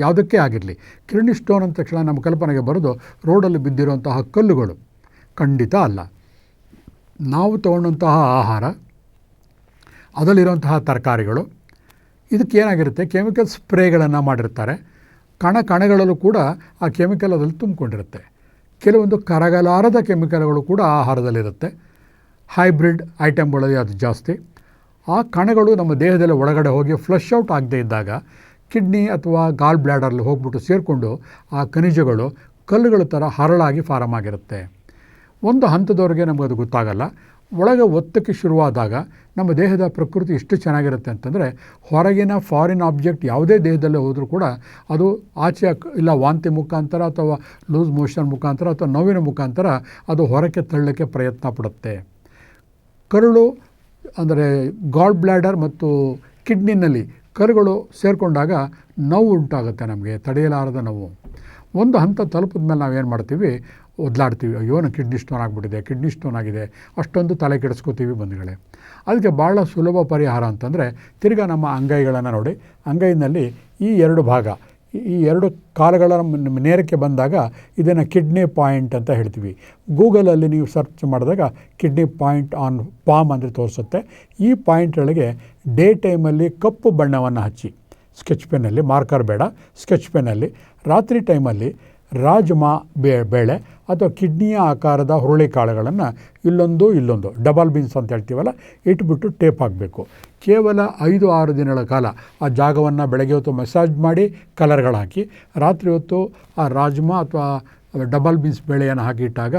ಯಾವುದಕ್ಕೆ ಆಗಿರಲಿ, ಕಿಡ್ನಿ ಸ್ಟೋನ್ ಅಂದ ತಕ್ಷಣ ನಮ್ಮ ಕಲ್ಪನೆಗೆ ಬರೋದು ರೋಡಲ್ಲಿ ಬಿದ್ದಿರುವಂತಹ ಕಲ್ಲುಗಳು. ಖಂಡಿತ ಅಲ್ಲ. ನಾವು ತೊಗೊಂಡಂತಹ ಆಹಾರ, ಅದರಲ್ಲಿರುವಂತಹ ತರಕಾರಿಗಳು, ಇದಕ್ಕೇನಾಗಿರುತ್ತೆ, ಕೆಮಿಕಲ್ ಸ್ಪ್ರೇಗಳನ್ನು ಮಾಡಿರ್ತಾರೆ. ಕಣಗಳಲ್ಲೂ ಕೂಡ ಆ ಕೆಮಿಕಲ್ ಅದರಲ್ಲಿ ತುಂಬಿಕೊಂಡಿರುತ್ತೆ. ಕೆಲವೊಂದು ಕರಗಲಾರದ ಕೆಮಿಕಲ್ಗಳು ಕೂಡ ಆಹಾರದಲ್ಲಿರುತ್ತೆ. ಹೈಬ್ರಿಡ್ ಐಟಮ್ಗಳಲ್ಲಿ ಅದು ಜಾಸ್ತಿ. ಆ ಕಣಗಳು ನಮ್ಮ ದೇಹದಲ್ಲಿ ಒಳಗಡೆ ಹೋಗಿ ಫ್ಲಶ್ ಔಟ್ ಆಗದೇ ಇದ್ದಾಗ ಕಿಡ್ನಿ ಅಥವಾ ಗಾಲ್ ಬ್ಲ್ಯಾಡರಲ್ಲಿ ಹೋಗ್ಬಿಟ್ಟು ಸೇರಿಕೊಂಡು ಆ ಖನಿಜಗಳು ಕಲ್ಲುಗಳ ಥರ ಹರಳಾಗಿ ಫಾರಮ್ ಆಗಿರುತ್ತೆ. ಒಂದು ಹಂತದವರೆಗೆ ನಮಗದು ಗೊತ್ತಾಗಲ್ಲ. ಒಳಗೆ ಒತ್ತಕ್ಕೆ ಶುರುವಾದಾಗ ನಮ್ಮ ದೇಹದ ಪ್ರಕೃತಿ ಎಷ್ಟು ಚೆನ್ನಾಗಿರುತ್ತೆ ಅಂತಂದರೆ, ಹೊರಗಿನ ಫಾರಿನ್ ಆಬ್ಜೆಕ್ಟ್ ಯಾವುದೇ ದೇಹದಲ್ಲೇ ಹೋದರೂ ಕೂಡ ಅದು ಆಚೆ ಇಲ್ಲ ವಾಂತಿ ಮುಖಾಂತರ ಅಥವಾ ಲೂಸ್ ಮೋಷನ್ ಮುಖಾಂತರ ಅಥವಾ ನೋವಿನ ಮುಖಾಂತರ ಅದು ಹೊರಕ್ಕೆ ತಳ್ಳಕ್ಕೆ ಪ್ರಯತ್ನ ಪಡುತ್ತೆ. ಕರುಳು ಅಂದರೆ ಗಾಲ್ ಬ್ಲ್ಯಾಡರ್ ಮತ್ತು ಕಿಡ್ನಿನಲ್ಲಿ ಕರುಗಳು ಸೇರಿಕೊಂಡಾಗ ನೋವು ಉಂಟಾಗುತ್ತೆ, ನಮಗೆ ತಡೆಯಲಾರದ ನೋವು. ಒಂದು ಹಂತ ತಲುಪಿದ ಮೇಲೆ ನಾವೇನು ಮಾಡ್ತೀವಿ, ಒದ್ಲಾಡ್ತೀವಿ, ಅಯ್ಯೋ ನಾನು ಕಿಡ್ನಿ ಸ್ಟೋನ್ ಆಗಿಬಿಟ್ಟಿದೆ, ಕಿಡ್ನಿ ಸ್ಟೋನ್ ಆಗಿದೆ, ಅಷ್ಟೊಂದು ತಲೆ ಕೆಡಿಸ್ಕೋತೀವಿ ಬಂಧುಗಳೇ. ಅದಕ್ಕೆ ಭಾಳ ಸುಲಭ ಪರಿಹಾರ ಅಂತಂದರೆ ತಿರ್ಗಾ ನಮ್ಮ ಅಂಗೈಗಳನ್ನು ನೋಡಿ, ಅಂಗೈನಲ್ಲಿ ಈ 2 ಭಾಗ, ಈ 2 ಕಾಲುಗಳ ನೇರಕ್ಕೆ ಬಂದಾಗ ಇದನ್ನು ಕಿಡ್ನಿ ಪಾಯಿಂಟ್ ಅಂತ ಹೇಳ್ತೀವಿ. ಗೂಗಲಲ್ಲಿ ನೀವು ಸರ್ಚ್ ಮಾಡಿದಾಗ ಕಿಡ್ನಿ ಪಾಯಿಂಟ್ ಆನ್ ಪಾಮ್ ಅಂದರೆ ತೋರಿಸುತ್ತೆ. ಈ ಪಾಯಿಂಟ್ಗಳಿಗೆ ಡೇ ಟೈಮಲ್ಲಿ ಕಪ್ಪು ಬಣ್ಣವನ್ನು ಹಚ್ಚಿ, ಸ್ಕೆಚ್ ಪೆನ್ನಲ್ಲಿ, ಮಾರ್ಕರ್ ಬೇಡ, ಸ್ಕೆಚ್ ಪೆನ್ನಲ್ಲಿ, ರಾತ್ರಿ ಟೈಮಲ್ಲಿ ರಾಜ್ಮಾ ಬೇಳೆ ಅಥವಾ ಕಿಡ್ನಿಯ ಆಕಾರದ ಹುರುಳಿಕಾಳುಗಳನ್ನು ಇಲ್ಲೊಂದು ಡಬಲ್ ಬೀನ್ಸ್ ಅಂತ ಹೇಳ್ತೀವಲ್ಲ, ಇಟ್ಬಿಟ್ಟು ಟೇಪ್ ಹಾಕಬೇಕು. ಕೇವಲ 5-6 ದಿನಗಳ ಕಾಲ ಆ ಜಾಗವನ್ನು ಬೆಳಗ್ಗೆ ಹೊತ್ತು ಮಸಾಜ್ ಮಾಡಿ ಕಲರ್ಗಳು ಹಾಕಿ, ರಾತ್ರಿ ಹೊತ್ತು ಆ ರಾಜ್ಮಾ ಅಥವಾ ಡಬಲ್ ಬೀನ್ಸ್ ಬೇಳೆಯನ್ನು ಹಾಕಿಟ್ಟಾಗ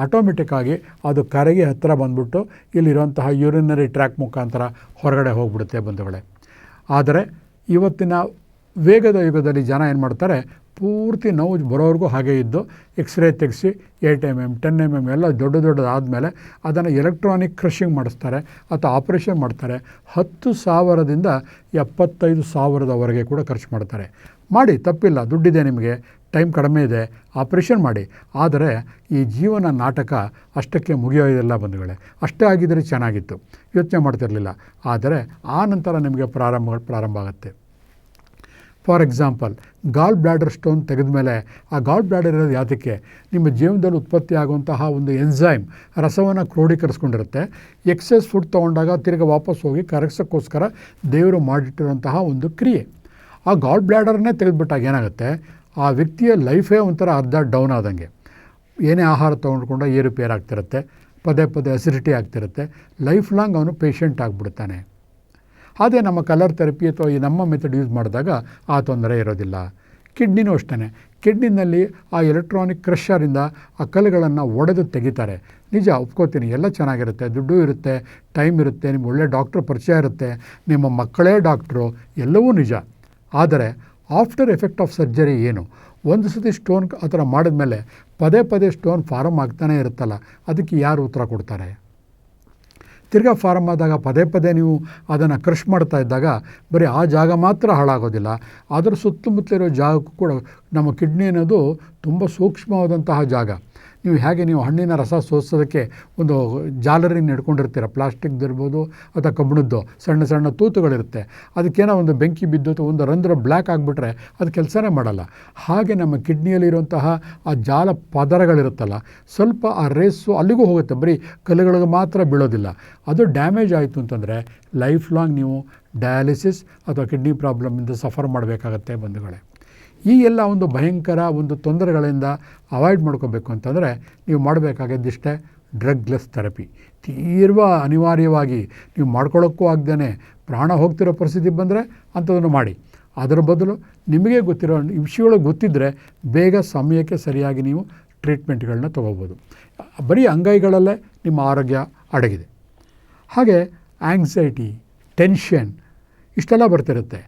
ಆಟೋಮೆಟಿಕ್ಕಾಗಿ ಅದು ಕರಗಿ ಹತ್ತಿರ ಬಂದ್ಬಿಟ್ಟು ಇಲ್ಲಿರುವಂತಹ ಯೂರಿನರಿ ಟ್ರ್ಯಾಕ್ ಮುಖಾಂತರ ಹೊರಗಡೆ ಹೋಗ್ಬಿಡುತ್ತೆ ಬಂಧುಗಳೇ. ಆದರೆ ಇವತ್ತಿನ ವೇಗದ ಯುಗದಲ್ಲಿ ಜನ ಏನು ಮಾಡ್ತಾರೆ, ಪೂರ್ತಿ ನೋವು ಬರೋವರೆಗೂ ಹಾಗೆ ಇದ್ದು ಎಕ್ಸ್ರೇ ತೆಗೆಸಿ 8 mm 10 mm ಎಲ್ಲ ದೊಡ್ಡದಾದಮೇಲೆ ಅದನ್ನು ಎಲೆಕ್ಟ್ರಾನಿಕ್ ಕ್ರಷಿಂಗ್ ಮಾಡಿಸ್ತಾರೆ ಅಥವಾ ಆಪ್ರೇಷನ್ ಮಾಡ್ತಾರೆ. 10,000ದಿಂದ 75,000ವರೆಗೆ ಕೂಡ ಖರ್ಚು ಮಾಡ್ತಾರೆ. ಮಾಡಿ, ತಪ್ಪಿಲ್ಲ, ದುಡ್ಡಿದೆ ನಿಮಗೆ, ಟೈಮ್ ಕಡಿಮೆ ಇದೆ, ಆಪ್ರೇಷನ್ ಮಾಡಿ. ಆದರೆ ಈ ಜೀವನ ನಾಟಕ ಅಷ್ಟಕ್ಕೆ ಮುಗಿಯೋದಿಲ್ಲ ಬಂಧುಗಳೇ. ಅಷ್ಟೇ ಆಗಿದ್ದರೆ ಚೆನ್ನಾಗಿತ್ತು, ಯೋಚನೆ ಮಾಡ್ತಿರಲಿಲ್ಲ. ಆದರೆ ಆ ನಂತರ ನಿಮಗೆ ಪ್ರಾರಂಭ ಆಗುತ್ತೆ. For example, goal bladder stone ತೆಗೆದ ಮೇಲೆ ಆ ಗಾಲ್ ಬ್ಲ್ಯಾಡರ್ ಇರೋದು ಯಾವುದಕ್ಕೆ, ನಿಮ್ಮ ಜೀವನದಲ್ಲಿ ಉತ್ಪತ್ತಿ ಆಗುವಂತಹ ಒಂದು ಎನ್ಸೈಮ್ ರಸವನ್ನು ಕ್ರೋಢೀಕರಿಸ್ಕೊಂಡಿರುತ್ತೆ. ಎಕ್ಸೆಸ್ ಫುಡ್ ತೊಗೊಂಡಾಗ ತಿರ್ಗಿ ವಾಪಸ್ ಹೋಗಿ ಕರಗಿಸೋಕ್ಕೋಸ್ಕರ ದೇವರು ಮಾಡಿಟ್ಟಿರುವಂತಹ ಒಂದು ಕ್ರಿಯೆ. ಆ ಗಾಲ್ ಬ್ಲ್ಯಾಡರ್ನೇ ತೆಗೆದುಬಿಟ್ಟಾಗ ಏನಾಗುತ್ತೆ, ಆ ವ್ಯಕ್ತಿಯ ಲೈಫೇ ಒಂಥರ ಅರ್ಧ ಡೌನ್ ಆದಂಗೆ. ಏನೇ ಆಹಾರ ತೊಗೊಂಡ್ಕೊಂಡು ಏರುಪೇರು ಆಗ್ತಿರುತ್ತೆ, ಪದೇ ಅಸಿಡಿಟಿ ಆಗ್ತಿರುತ್ತೆ, ಲೈಫ್ ಲಾಂಗ್ ಅವನು ಪೇಷಂಟ್ ಆಗಿಬಿಡ್ತಾನೆ. ಅದೇ ನಮ್ಮ ಕಲರ್ ಥೆರಪಿ ಅಥವಾ ಈ ನಮ್ಮ ಮೆಥಡ್ ಯೂಸ್ ಮಾಡಿದಾಗ ಆ ತೊಂದರೆ ಇರೋದಿಲ್ಲ. ಕಿಡ್ನಿನೂ ಅಷ್ಟೇ. ಕಿಡ್ನಿನಲ್ಲಿ ಆ ಎಲೆಕ್ಟ್ರಾನಿಕ್ ಕ್ರಷರಿಂದ ಆ ಕಲ್ಲುಗಳನ್ನು ಒಡೆದು ತೆಗಿತಾರೆ. ನಿಜ, ಒಪ್ಕೋತೀನಿ, ಎಲ್ಲ ಚೆನ್ನಾಗಿರುತ್ತೆ, ದುಡ್ಡು ಇರುತ್ತೆ, ಟೈಮ್ ಇರುತ್ತೆ, ನಿಮ್ಗೆ ಒಳ್ಳೆ ಡಾಕ್ಟ್ರ್ ಪರಿಚಯ ಇರುತ್ತೆ, ನಿಮ್ಮ ಮಕ್ಕಳೇ ಡಾಕ್ಟ್ರು, ಎಲ್ಲವೂ ನಿಜ. ಆದರೆ ಆಫ್ಟರ್ ಎಫೆಕ್ಟ್ ಆಫ್ ಸರ್ಜರಿ ಏನು? ಒಂದು ಸತಿ ಸ್ಟೋನ್ ಆ ಥರ ಮಾಡಿದ್ಮೇಲೆ ಪದೇ ಸ್ಟೋನ್ ಫಾರಮ್ ಆಗ್ತಾನೆ ಇರುತ್ತಲ್ಲ, ಅದಕ್ಕೆ ಯಾರು ಉತ್ತರ ಕೊಡ್ತಾರೆ? ತಿರ್ಗಾ ಫಾರಮ್ ಆದಾಗ ಪದೇ ನೀವು ಅದನ್ನು ಕ್ರಷ್ ಮಾಡ್ತಾ ಇದ್ದಾಗ ಬರೀ ಆ ಜಾಗ ಮಾತ್ರ ಹಾಳಾಗೋದಿಲ್ಲ, ಅದರ ಸುತ್ತಮುತ್ತಲಿರೋ ಜಾಗಕ್ಕೂ ಕೂಡ. ನಮ್ಮ ಕಿಡ್ನಿ ಅನ್ನೋದು ತುಂಬ ಸೂಕ್ಷ್ಮವಾದಂತಹ ಜಾಗ. ನೀವು ಹಣ್ಣಿನ ರಸ ಸೋಸೋದಕ್ಕೆ ಒಂದು ಜಾಲರಿನ ಹಿಡ್ಕೊಂಡಿರ್ತೀರ, ಪ್ಲಾಸ್ಟಿಕ್ದಿರ್ಬೋದು ಅಥವಾ ಕಬ್ಬಿಣದ್ದು ಸಣ್ಣ ತೂತುಗಳಿರುತ್ತೆ. ಅದಕ್ಕೇನೋ ಒಂದು ಬೆಂಕಿ ಬಿದ್ದು ಒಂದು ರಂಧ್ರ ಬ್ಲ್ಯಾಕ್ ಆಗಿಬಿಟ್ರೆ ಅದು ಕೆಲಸನೇ ಮಾಡಲ್ಲ. ಹಾಗೆ ನಮ್ಮ ಕಿಡ್ನಿಯಲ್ಲಿರುವಂತಹ ಆ ಜಾಲ ಪದರಗಳಿರುತ್ತಲ್ಲ, ಸ್ವಲ್ಪ ಆ ರೇಸು ಅಲ್ಲಿಗೂ ಹೋಗುತ್ತೆ, ಬರೀ ಕಲ್ಲುಗಳಿಗೆ ಮಾತ್ರ ಬೀಳೋದಿಲ್ಲ. ಅದು ಡ್ಯಾಮೇಜ್ ಆಯಿತು ಅಂತಂದರೆ ಲೈಫ್ ಲಾಂಗ್ ನೀವು ಡಯಾಲಿಸಿಸ್ ಅಥವಾ ಕಿಡ್ನಿ ಪ್ರಾಬ್ಲಮಿಂದ ಸಫರ್ ಮಾಡಬೇಕಾಗತ್ತೆ ಬಂಧುಗಳೇ. ಈ ಎಲ್ಲ ಒಂದು ಭಯಂಕರ ಒಂದು ತೊಂದರೆಗಳಿಂದ ಅವಾಯ್ಡ್ ಮಾಡ್ಕೋಬೇಕು ಅಂತಂದರೆ ನೀವು ಮಾಡಬೇಕಾಗಿದ್ದಿಷ್ಟೇ ಡ್ರಗ್ಲೆಸ್ ಥೆರಪಿ. ತೀವ್ರ ಅನಿವಾರ್ಯವಾಗಿ ನೀವು ಮಾಡ್ಕೊಳ್ಳೋಕ್ಕೂ ಆಗ್ದೇ ಪ್ರಾಣ ಹೋಗ್ತಿರೋ ಪರಿಸ್ಥಿತಿ ಬಂದರೆ ಅಂಥದನ್ನು ಮಾಡಿ. ಅದರ ಬದಲು ನಿಮಗೆ ಗೊತ್ತಿರೋ ವಿಷಯಗಳು ಗೊತ್ತಿದ್ದರೆ ಬೇಗ ಸಮಯಕ್ಕೆ ಸರಿಯಾಗಿ ನೀವು ಟ್ರೀಟ್ಮೆಂಟ್ಗಳನ್ನ ತೊಗೋಬೋದು. ಬರೀ ಅಂಗೈಗಳಲ್ಲೇ ನಿಮ್ಮ ಆರೋಗ್ಯ ಅಡಗಿದೆ. ಹಾಗೆ ಆಂಗ್ಸೈಟಿ, ಟೆನ್ಷನ್ ಇಷ್ಟೆಲ್ಲ ಬರ್ತಿರುತ್ತೆ.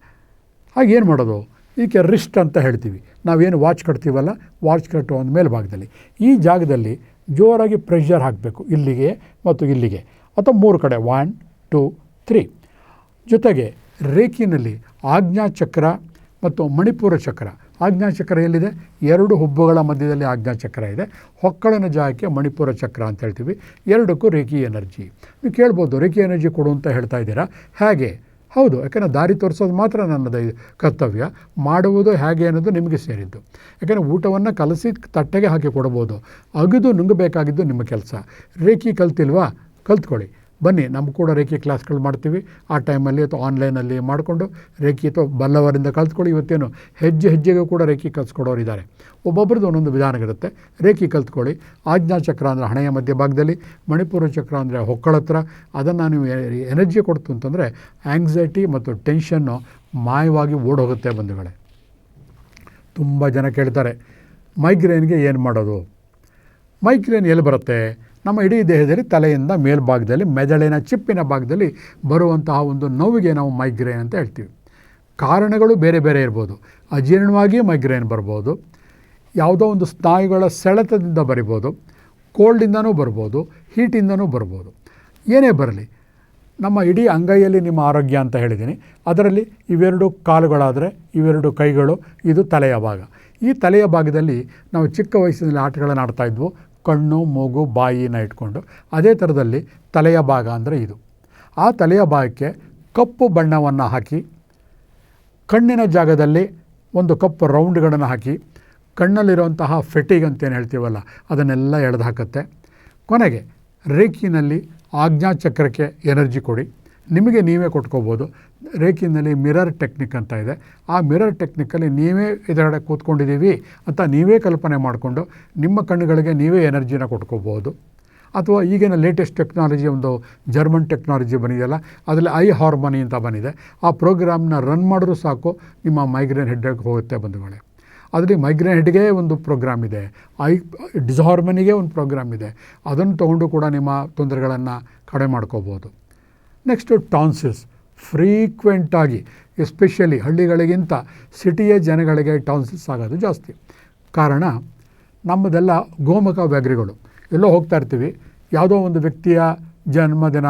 ಹಾಗೆ ಏನು ಮಾಡೋದು? ಇದಕ್ಕೆ ರಿಸ್ಟ್ ಅಂತ ಹೇಳ್ತೀವಿ. ನಾವೇನು ವಾಚ್ ಕಟ್ತೀವಲ್ಲ, ವಾಚ್ ಕಟ್ಟುವ ಒಂದು ಮೇಲ್ಭಾಗದಲ್ಲಿ ಈ ಜಾಗದಲ್ಲಿ ಜೋರಾಗಿ ಪ್ರೆಷರ್ ಹಾಕಬೇಕು, ಇಲ್ಲಿಗೆ ಮತ್ತು ಇಲ್ಲಿಗೆ, ಅಥವಾ 3 ಕಡೆ 1 2 3. ಜೊತೆಗೆ ರೇಖಿನಲ್ಲಿ ಆಜ್ಞಾಚಕ್ರ ಮತ್ತು ಮಣಿಪುರ ಚಕ್ರ. ಆಜ್ಞಾಚಕ್ರ ಎಲ್ಲಿದೆ? 2 ಹುಬ್ಬುಗಳ ಮಧ್ಯದಲ್ಲಿ ಆಜ್ಞಾಚಕ್ರ ಇದೆ. ಹೊಕ್ಕಳಿನ ಜಾಗಕ್ಕೆ ಮಣಿಪುರ ಚಕ್ರ ಅಂತ ಹೇಳ್ತೀವಿ. ಎರಡಕ್ಕೂ ರೇಖಿ ಎನರ್ಜಿ. ನೀವು ಕೇಳ್ಬೋದು, ರೇಖಿ ಎನರ್ಜಿ ಕೊಡು ಅಂತ ಹೇಳ್ತಾ ಇದ್ದೀರಾ, ಹೇಗೆ? ಹೌದು, ಯಾಕೆಂದರೆ ದಾರಿ ತೋರಿಸೋದು ಮಾತ್ರ ನನ್ನದು ಕರ್ತವ್ಯ. ಮಾಡುವುದು ಹೇಗೆ ಅನ್ನೋದು ನಿಮಗೆ ಸೇರಿದ್ದು. ಯಾಕೆಂದರೆ ಊಟವನ್ನು ಕಲಸಿ ತಟ್ಟೆಗೆ ಹಾಕಿ ಕೊಡ್ಬೋದು, ಅಗಿದು ನುಂಗಬೇಕಾಗಿದ್ದು ನಿಮ್ಮ ಕೆಲಸ. ರೇಖಿ ಕಲ್ತಿಲ್ವಾ? ಕಲ್ತ್ಕೊಳ್ಳಿ, ಬನ್ನಿ, ನಮ್ಮ ಕೂಡ ರೇಖಿ ಕ್ಲಾಸ್ಗಳು ಮಾಡ್ತೀವಿ. ಆ ಟೈಮಲ್ಲಿ ಅಥವಾ ಆನ್ಲೈನಲ್ಲಿ ಮಾಡಿಕೊಂಡು ರೇಖಿ ಅಥವಾ ಬಲ್ಲವರಿಂದ ಕಲ್ತ್ಕೊಳ್ಳಿ. ಇವತ್ತೇನು ಹೆಜ್ಜೆ ಹೆಜ್ಜೆಗೂ ಕೂಡ ರೇಖಿ ಕಲಿಸ್ಕೊಡೋರು ಇದ್ದಾರೆ. ಒಬ್ಬೊಬ್ರದ್ದು ಒಂದೊಂದು ವಿಧಾನ ಇರುತ್ತೆ. ರೇಖಿ ಕಲ್ತ್ಕೊಳ್ಳಿ. ಆಜ್ಞಾಚಕ್ರ ಅಂದರೆ ಹಣೆಯ ಮಧ್ಯಭಾಗದಲ್ಲಿ, ಮಣಿಪುರ ಚಕ್ರ ಅಂದರೆ ಹೊಕ್ಕಳ ಹತ್ರ. ಅದನ್ನು ನೀವು ಎನರ್ಜಿ ಕೊಡ್ತು ಅಂತಂದರೆ ಆ್ಯಂಗ್ಸೈಟಿ ಮತ್ತು ಟೆನ್ಷನ್ನು ಮಾಯವಾಗಿ ಓಡೋಗುತ್ತೆ ಬಂಧುಗಳೇ. ತುಂಬ ಜನ ಕೇಳ್ತಾರೆ, ಮೈಗ್ರೇನ್ಗೆ ಏನು ಮಾಡೋದು? ಮೈಗ್ರೇನ್ ಎಲ್ಲಿ ಬರುತ್ತೆ? ನಮ್ಮ ಇಡೀ ದೇಹದಲ್ಲಿ ತಲೆಯಿಂದ ಮೇಲ್ಭಾಗದಲ್ಲಿ ಮೆದುಳಿನ ಚಿಪ್ಪಿನ ಭಾಗದಲ್ಲಿ ಬರುವಂತಹ ಒಂದು ನೋವಿಗೆ ನಾವು ಮೈಗ್ರೇನ್ ಅಂತ ಹೇಳ್ತೀವಿ. ಕಾರಣಗಳು ಬೇರೆ ಬೇರೆ ಇರ್ಬೋದು. ಅಜೀರ್ಣವಾಗಿ ಮೈಗ್ರೇನ್ ಬರ್ಬೋದು, ಯಾವುದೋ ಒಂದು ಸ್ನಾಯುಗಳ ಸೆಳೆತದಿಂದ ಬರಿಬೋದು, ಕೋಲ್ಡಿಂದನೂ ಬರ್ಬೋದು, ಹೀಟಿಂದನೂ ಬರ್ಬೋದು. ಏನೇ ಬರಲಿ, ನಮ್ಮ ಇಡೀ ಅಂಗೈಯಲ್ಲಿ ನಿಮ್ಮ ಆರೋಗ್ಯ ಅಂತ ಹೇಳಿದ್ದೀನಿ. ಅದರಲ್ಲಿ ಇವೆರಡು ಕಾಲುಗಳಾದರೆ ಇವೆರಡು ಕೈಗಳು, ಇದು ತಲೆಯ ಭಾಗ. ಈ ತಲೆಯ ಭಾಗದಲ್ಲಿ ನಾವು ಚಿಕ್ಕ ವಯಸ್ಸಿನಲ್ಲಿ ಆಟಗಳನ್ನು ಆಡ್ತಾಯಿದ್ವು, ಕಣ್ಣು, ಮೂಗು, ಬಾಯಿನ ಇಟ್ಕೊಂಡು. ಅದೇ ಥರದಲ್ಲಿ ತಲೆಯ ಭಾಗ ಅಂದರೆ ಇದು. ಆ ತಲೆಯ ಭಾಗಕ್ಕೆ ಕಪ್ಪು ಬಣ್ಣವನ್ನು ಹಾಕಿ, ಕಣ್ಣಿನ ಜಾಗದಲ್ಲಿ ಒಂದು ಕಪ್ಪು ರೌಂಡ್ಗಳನ್ನು ಹಾಕಿ, ಕಣ್ಣಲ್ಲಿರುವಂತಹ ಫೆಟಿಗ್ ಅಂತೇನು ಹೇಳ್ತೀವಲ್ಲ ಅದನ್ನೆಲ್ಲ ಎಳೆದು ಹಾಕುತ್ತೆ. ಕೊನೆಗೆ ರೇಖಿನಲ್ಲಿ ಆಜ್ಞಾಚಕ್ರಕ್ಕೆ ಎನರ್ಜಿ ಕೊಡಿ. ನಿಮಗೆ ನೀವೇ ಕೊಟ್ಕೋಬೋದು. ರೇಖಿನಲ್ಲಿ ಮಿರರ್ ಟೆಕ್ನಿಕ್ ಅಂತ ಇದೆ. ಆ ಮಿರರ್ ಟೆಕ್ನಿಕ್ಕಲ್ಲಿ ನೀವೇ ಇದರಡೆ ಕೂತ್ಕೊಂಡಿದ್ದೀವಿ ಅಂತ ನೀವೇ ಕಲ್ಪನೆ ಮಾಡಿಕೊಂಡು ನಿಮ್ಮ ಕಣ್ಣುಗಳಿಗೆ ನೀವೇ ಎನರ್ಜಿನ ಕೊಟ್ಕೋಬೋದು. ಅಥವಾ ಈಗಿನ ಲೇಟೆಸ್ಟ್ ಟೆಕ್ನಾಲಜಿ, ಒಂದು ಜರ್ಮನ್ ಟೆಕ್ನಾಲಜಿ ಬಂದಿದೆಯಲ್ಲ, ಅದರಲ್ಲಿ ಐ ಹಾರ್ಮೋನಿ ಅಂತ ಬಂದಿದೆ. ಆ ಪ್ರೋಗ್ರಾಮ್ನ ರನ್ ಮಾಡಿದ್ರೂ ಸಾಕು ನಿಮ್ಮ ಮೈಗ್ರೇನ್ ಹೆಡ್ಗೆ ಹೋಗುತ್ತೆ ಬಂಧುಗಳೇ. ಅದರಲ್ಲಿ ಮೈಗ್ರೇನ್ ಹೆಡ್ಗೆ ಒಂದು ಪ್ರೋಗ್ರಾಮ್ ಇದೆ, ಡಿಸ್ಹಾರ್ಮನಿಗೆ ಒಂದು ಪ್ರೋಗ್ರಾಮ್ ಇದೆ. ಅದನ್ನು ತೊಗೊಂಡು ಕೂಡ ನಿಮ್ಮ ತೊಂದರೆಗಳನ್ನು ಕಡಿಮೆ ಮಾಡ್ಕೋಬೋದು. Next tonsils. ಫ್ರೀಕ್ವೆಂಟಾಗಿ, ಎಸ್ಪೆಷಲಿ ಹಳ್ಳಿಗಳಿಗಿಂತ ಸಿಟಿಯ ಜನಗಳಿಗೆ ಟಾನ್ಸಿಲ್ಸ್ ಆಗೋದು ಜಾಸ್ತಿ. ಕಾರಣ ನಮ್ಮದೆಲ್ಲ ಗೋಮುಖ ವ್ಯಾಘ್ರಿಗಳು. ಎಲ್ಲೋ ಹೋಗ್ತಾ ಇರ್ತೀವಿ, ಯಾವುದೋ ಒಂದು ವ್ಯಕ್ತಿಯ ಜನ್ಮದಿನ,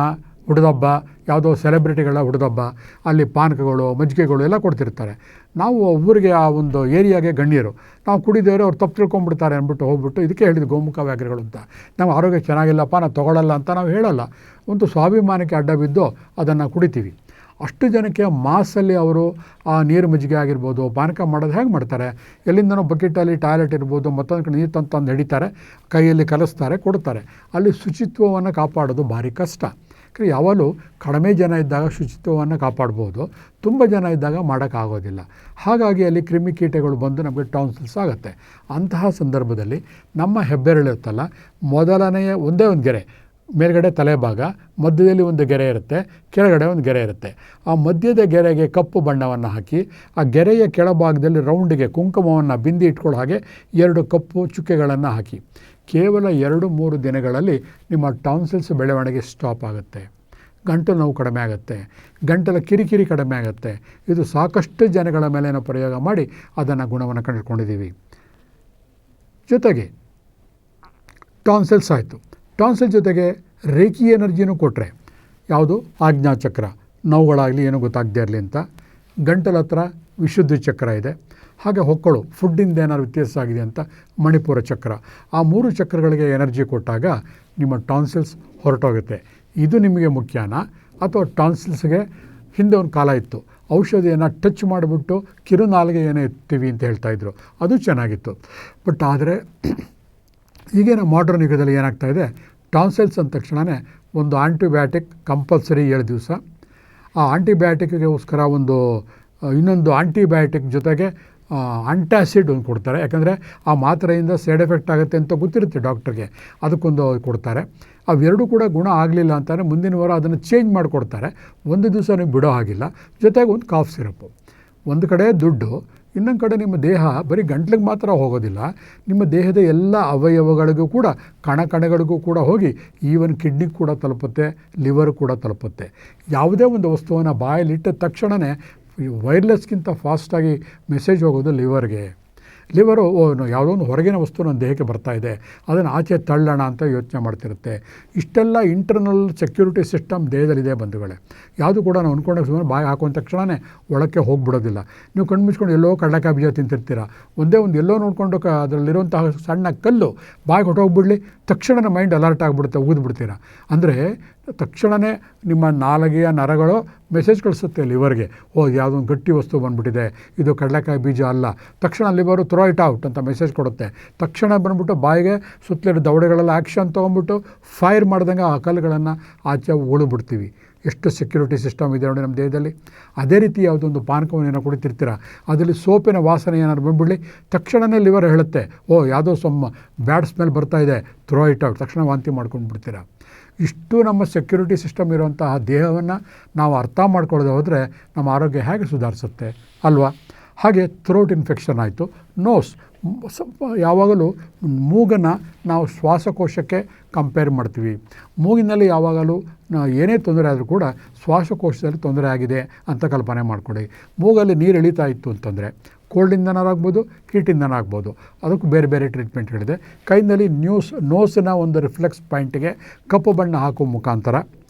ಹುಡುದಬ್ಬ, ಯಾವುದೋ ಸೆಲೆಬ್ರಿಟಿಗಳ ಹುಡುದಬ್ಬ, ಅಲ್ಲಿ ಪಾನಕಗಳು, ಮಜ್ಜಿಗೆಗಳು ಎಲ್ಲ ಕೊಡ್ತಿರ್ತಾರೆ. ನಾವು ಊರಿಗೆ ಆ ಒಂದು ಏರಿಯಾಗೆ ಗಣ್ಯರು, ನಾವು ಕುಡಿದೇವ್ರೆ ಅವ್ರು ತಪ್ಪು ತಿಳ್ಕೊಂಡ್ಬಿಡ್ತಾರೆ ಅಂದ್ಬಿಟ್ಟು ಹೋಗ್ಬಿಟ್ಟು ಇದಕ್ಕೆ ಹೇಳಿದ್ದು ಗೋಮುಖ ವ್ಯಾಘ್ರಗಳು ಅಂತ. ನಮ್ಮ ಆರೋಗ್ಯ ಚೆನ್ನಾಗಿಲ್ಲಪ್ಪ, ನಾವು ತೊಗೊಳ್ಳಲ್ಲ ಅಂತ ನಾವು ಹೇಳಲ್ಲ. ಒಂದು ಸ್ವಾಭಿಮಾನಕ್ಕೆ ಅಡ್ಡ ಬಿದ್ದು ಅದನ್ನು ಕುಡಿತೀವಿ. ಅಷ್ಟು ಜನಕ್ಕೆ ಮಾಸಲ್ಲಿ ಅವರು ಆ ನೀರು ಮಜ್ಜಿಗೆ ಆಗಿರ್ಬೋದು, ಪಾನಕ ಮಾಡೋದು ಹೇಗೆ ಮಾಡ್ತಾರೆ? ಎಲ್ಲಿಂದನೋ ಬಕೆಟಲ್ಲಿ ಟಾಯ್ಲೆಟ್ ಇರ್ಬೋದು, ಮತ್ತೊಂದು ಕಡೆ ನೀರು ತಂದು ಹಿಡಿತಾರೆ, ಕೈಯಲ್ಲಿ ಕಲಿಸ್ತಾರೆ, ಕೊಡ್ತಾರೆ. ಅಲ್ಲಿ ಶುಚಿತ್ವವನ್ನು ಕಾಪಾಡೋದು ಭಾರಿ ಕಷ್ಟ. ಯಾವಾಗಲೂ ಕಡಿಮೆ ಜನ ಇದ್ದಾಗ ಶುಚಿತ್ವವನ್ನು ಕಾಪಾಡ್ಬೋದು, ತುಂಬ ಜನ ಇದ್ದಾಗ ಮಾಡೋಕ್ಕಾಗೋದಿಲ್ಲ. ಹಾಗಾಗಿ ಅಲ್ಲಿ ಕ್ರಿಮಿಕೀಟಗಳು ಬಂದು ನಮಗೆ ಟಾನ್ಸಿಲ್ಸ್ ಆಗುತ್ತೆ. ಅಂತಹ ಸಂದರ್ಭದಲ್ಲಿ ನಮ್ಮ ಹೆಬ್ಬೆರಳಿರುತ್ತಲ್ಲ, ಮೊದಲನೆಯ ಒಂದೇ ಒಂದು ಗೆರೆ, ಮೇಲ್ಗಡೆ ತಲೆ ಭಾಗ, ಮಧ್ಯದಲ್ಲಿ ಒಂದು ಗೆರೆ ಇರುತ್ತೆ, ಕೆಳಗಡೆ ಒಂದು ಗೆರೆ ಇರುತ್ತೆ. ಆ ಮಧ್ಯದ ಗೆರೆಗೆ ಕಪ್ಪು ಬಣ್ಣವನ್ನು ಹಾಕಿ, ಆ ಗೆರೆಯ ಕೆಳಭಾಗದಲ್ಲಿ ರೌಂಡಿಗೆ ಕುಂಕುಮವನ್ನು ಬಿಂದಿ ಇಟ್ಕೊಳ್ಳೋ ಹಾಗೆ 2 ಕಪ್ಪು ಚುಕ್ಕೆಗಳನ್ನು ಹಾಕಿ. ಕೇವಲ 2-3 ದಿನಗಳಲ್ಲಿ ನಿಮ್ಮ ಟಾನ್ಸಿಲ್ಸ್ ಬೆಳವಣಿಗೆ ಸ್ಟಾಪ್ ಆಗುತ್ತೆ. ಗಂಟಲು ನೋವು ಕಡಿಮೆ ಆಗುತ್ತೆ, ಗಂಟಲ ಕಿರಿಕಿರಿ ಕಡಿಮೆ ಆಗುತ್ತೆ. ಇದು ಸಾಕಷ್ಟು ಜನಗಳ ಮೇಲೆ ಪ್ರಯೋಗ ಮಾಡಿ ಅದನ್ನು ಗುಣವನ್ನು ಕಂಡುಕೊಂಡಿದ್ದೀವಿ. ಜೊತೆಗೆ ಟಾನ್ಸಿಲ್ಸ್ ಆಯಿತು. ಟಾನ್ಸಿಲ್ ಜೊತೆಗೆ ರೇಖಿ ಎನರ್ಜಿನೂ ಕೊಟ್ಟರೆ, ಯಾವುದು? ಆಜ್ಞಾಚಕ್ರ, ನೋವುಗಳಾಗಲಿ ಏನೂ ಗೊತ್ತಾಗದೇ ಇರಲಿ ಅಂತ. ಗಂಟಲ ಹತ್ರ ವಿಶುದ್ಧಿ ಚಕ್ರ ಇದೆ. ಹಾಗೆ ಹೊಕ್ಕಳು, ಫುಡ್ಡಿಂದ ಏನಾದ್ರು ವ್ಯತ್ಯಾಸ ಆಗಿದೆ ಅಂತ ಮಣಿಪುರ ಚಕ್ರ. ಆ 3 ಚಕ್ರಗಳಿಗೆ ಎನರ್ಜಿ ಕೊಟ್ಟಾಗ ನಿಮ್ಮ ಟಾನ್ಸಿಲ್ಸ್ ಹೊರಟೋಗುತ್ತೆ. ಇದು ನಿಮಗೆ ಮುಖ್ಯನಾ? ಅಥವಾ ಟಾನ್ಸಿಲ್ಸ್ಗೆ ಹಿಂದೆ ಒಂದು ಕಾಲ ಇತ್ತು, ಔಷಧಿಯನ್ನು ಟಚ್ ಮಾಡಿಬಿಟ್ಟು ಕಿರುನಾಲಿಗೆ ಏನೋ ಎತ್ತೀವಿ ಅಂತ ಹೇಳ್ತಾಯಿದ್ರು, ಅದು ಚೆನ್ನಾಗಿತ್ತು. ಬಟ್ ಆದರೆ ಈಗಿನ ಮಾಡರ್ನ್ ಯುಗದಲ್ಲಿ ಏನಾಗ್ತಾಯಿದೆ, ಟಾನ್ಸಿಲ್ಸ್ ಅಂದ ತಕ್ಷಣವೇ ಒಂದು ಆಂಟಿಬಯೋಟಿಕ್ ಕಂಪಲ್ಸರಿ 7 ದಿವಸ. ಆ ಆಂಟಿಬಯೋಟಿಕ್ಗೋಸ್ಕರ ಇನ್ನೊಂದು ಆಂಟಿಬಯೋಟಿಕ್ ಜೊತೆಗೆ ಅಂಟಾಸಿಡ್ ಒಂದು ಕೊಡ್ತಾರೆ. ಯಾಕಂದರೆ ಆ ಮಾತ್ರೆಯಿಂದ ಸೈಡ್ ಎಫೆಕ್ಟ್ ಆಗುತ್ತೆ ಅಂತ ಗೊತ್ತಿರುತ್ತೆ ಡಾಕ್ಟ್ರಿಗೆ, ಅದಕ್ಕೊಂದು ಕೊಡ್ತಾರೆ. ಅವೆರಡೂ ಕೂಡ ಗುಣ ಆಗಲಿಲ್ಲ ಅಂತಾರೆ ಮುಂದಿನ ವಾರ ಅದನ್ನು ಚೇಂಜ್ ಮಾಡಿಕೊಡ್ತಾರೆ. ಒಂದು ದಿವಸ ನೀವು ಬಿಡೋ ಹಾಗಿಲ್ಲ. ಜೊತೆಗೆ ಒಂದು ಕಾಫ್ ಸಿರಪ್ಪು. ಒಂದು ಕಡೆ ದುಡ್ಡು, ಇನ್ನೊಂದು ಕಡೆ ನಿಮ್ಮ ದೇಹ ಬರೀ ಗಂಟ್ಲಿಗೆ ಮಾತ್ರ ಹೋಗೋದಿಲ್ಲ, ನಿಮ್ಮ ದೇಹದ ಎಲ್ಲ ಅವಯವಗಳಿಗೂ ಕೂಡ ಕಣಗಳಿಗೂ ಕೂಡ ಹೋಗಿ ಈವನ್ ಕಿಡ್ನಿಗೆ ಕೂಡ ತಲುಪುತ್ತೆ, ಲಿವರ್ ಕೂಡ ತಲುಪುತ್ತೆ. ಯಾವುದೇ ಒಂದು ವಸ್ತುವನ್ನು ಬಾಯಲ್ಲಿಟ್ಟ ತಕ್ಷಣವೇ ವೈರ್ಲೆಸ್ಗಿಂತ ಫಾಸ್ಟಾಗಿ ಮೆಸೇಜ್ ಹೋಗೋದು ಲಿವರ್ಗೆ. ಲಿವರು ಯಾವುದೋ ಒಂದು ಹೊರಗಿನ ವಸ್ತು ನನ್ನ ದೇಹಕ್ಕೆ ಬರ್ತಾಯಿದೆ, ಅದನ್ನು ಆಚೆ ತಳ್ಳೋಣ ಅಂತ ಯೋಚನೆ ಮಾಡ್ತಿರುತ್ತೆ. ಇಷ್ಟೆಲ್ಲ ಇಂಟರ್ನಲ್ ಸೆಕ್ಯೂರಿಟಿ ಸಿಸ್ಟಮ್ ದೇಹದಲ್ಲಿದೆ ಬಂಧುಗಳೇ. ಯಾವುದು ಕೂಡ ನಾವು ಅಂದ್ಕೊಂಡಾಗ ಸುಮ್ಮನೆ ಬಾಯಿ ಹಾಕುವ ತಕ್ಷಣವೇ ಒಳಕ್ಕೆ ಹೋಗಿಬಿಡೋದಿಲ್ಲ. ನೀವು ಕಣ್ಣು ಮುಚ್ಕೊಂಡು ಎಲ್ಲೋ ಕಡಲೆಕಾಯಿ ಬೀಜ ತಿಂತಿರ್ತೀರ, ಒಂದೇ ಒಂದು ಎಲ್ಲೋ ನೋಡಿಕೊಂಡು ಅದರಲ್ಲಿರುವಂತಹ ಸಣ್ಣ ಕಲ್ಲು ಬಾಯಿಗೆ ಹೊಟ್ಟೋಗ್ಬಿಡಲಿ, ತಕ್ಷಣ ಮೈಂಡ್ ಅಲರ್ಟ್ ಆಗಿಬಿಡುತ್ತೆ, ಊದ್ಬಿಡ್ತೀರ. ಅಂದರೆ ತಕ್ಷಣವೇ ನಿಮ್ಮ ನಾಲಿಗೆಯ ನರಗಳು ಮೆಸೇಜ್ ಕಳಿಸುತ್ತೆ ಲಿವರ್ಗೆ, ಯಾವುದೋ ಒಂದು ಗಟ್ಟಿ ವಸ್ತು ಬಂದುಬಿಟ್ಟಿದೆ, ಇದು ಕಡಲೆಕಾಯಿ ಬೀಜ ಅಲ್ಲ. ತಕ್ಷಣ ಲಿವರು ಥ್ರೋ ಇಟ್ ಔಟ್ ಅಂತ ಮೆಸೇಜ್ ಕೊಡುತ್ತೆ. ತಕ್ಷಣ ಬಂದುಬಿಟ್ಟು ಬಾಯಿಗೆ ಸುತ್ತಲಿರೋ ದವಡೆಗಳೆಲ್ಲ ಆ್ಯಕ್ಷನ್ ತೊಗೊಂಡ್ಬಿಟ್ಟು ಫೈರ್ ಮಾಡ್ದಂಗೆ ಆ ಕಲ್ಲುಗಳನ್ನು ಆಚೆ ಉಳಿದ್ಬಿಡ್ತೀವಿ. ಎಷ್ಟು ಸೆಕ್ಯೂರಿಟಿ ಸಿಸ್ಟಮ್ ಇದೆ ನೋಡಿ ನಮ್ಮ ದೇಹದಲ್ಲಿ. ಅದೇ ರೀತಿ ಯಾವುದೊಂದು ಪಾನಕವನ್ನು ಏನೋ ಕುಡಿತಿರ್ತೀರ, ಅದರಲ್ಲಿ ಸೋಪಿನ ವಾಸನೆ ಏನಾದ್ರು ಬಂದುಬಿಡಲಿ, ತಕ್ಷಣವೇ ಲಿವರ್ ಹೇಳುತ್ತೆ, ಯಾವುದೋ ಬ್ಯಾಡ್ ಸ್ಮೆಲ್ ಬರ್ತಾಯಿದೆ, ಥ್ರೋ ಇಟ್ ಔಟ್, ತಕ್ಷಣ ವಾಂತಿ ಮಾಡ್ಕೊಂಡು ಬಿಡ್ತೀರ. ಇಷ್ಟು ನಮ್ಮ ಸೆಕ್ಯೂರಿಟಿ ಸಿಸ್ಟಮ್ ಇರುವಂತಹ ದೇಹವನ್ನು ನಾವು ಅರ್ಥ ಮಾಡ್ಕೊಳ್ಳೋದು ಹೋದರೆ ನಮ್ಮ ಆರೋಗ್ಯ ಹೇಗೆ ಸುಧಾರಿಸುತ್ತೆ ಅಲ್ವಾ? ಹಾಗೆ ಥ್ರೋಟ್ ಇನ್ಫೆಕ್ಷನ್ ಆಯಿತು. ನೋಸ್, ಯಾವಾಗಲೂ ಮೂಗನ್ನು ನಾವು ಶ್ವಾಸಕೋಶಕ್ಕೆ ಕಂಪೇರ್ ಮಾಡ್ತೀವಿ. ಮೂಗಿನಲ್ಲಿ ಯಾವಾಗಲೂ ಏನೇ ತೊಂದರೆ ಆದರೂ ಕೂಡ ಶ್ವಾಸಕೋಶದಲ್ಲಿ ತೊಂದರೆ ಆಗಿದೆ ಅಂತ ಕಲ್ಪನೆ ಮಾಡಿಕೊಡಿ. ಮೂಗಲ್ಲಿ ನೀರು ಎಳೀತಾ ಇತ್ತು ಅಂತಂದರೆ ಕೋಲ್ಡಿಂದನಾಗ್ಬೋದು, ಹೀಟಿಂದನಾಗ್ಬೋದು, ಅದಕ್ಕೂ ಬೇರೆ ಬೇರೆ ಟ್ರೀಟ್ಮೆಂಟ್ಗಳಿದೆ. ಕೈನಲ್ಲಿ ನೋಸಿನ ಒಂದು ರಿಫ್ಲೆಕ್ಸ್ ಪಾಯಿಂಟಿಗೆ ಕಪ್ಪು ಬಣ್ಣ ಹಾಕುವ ಮುಖಾಂತರ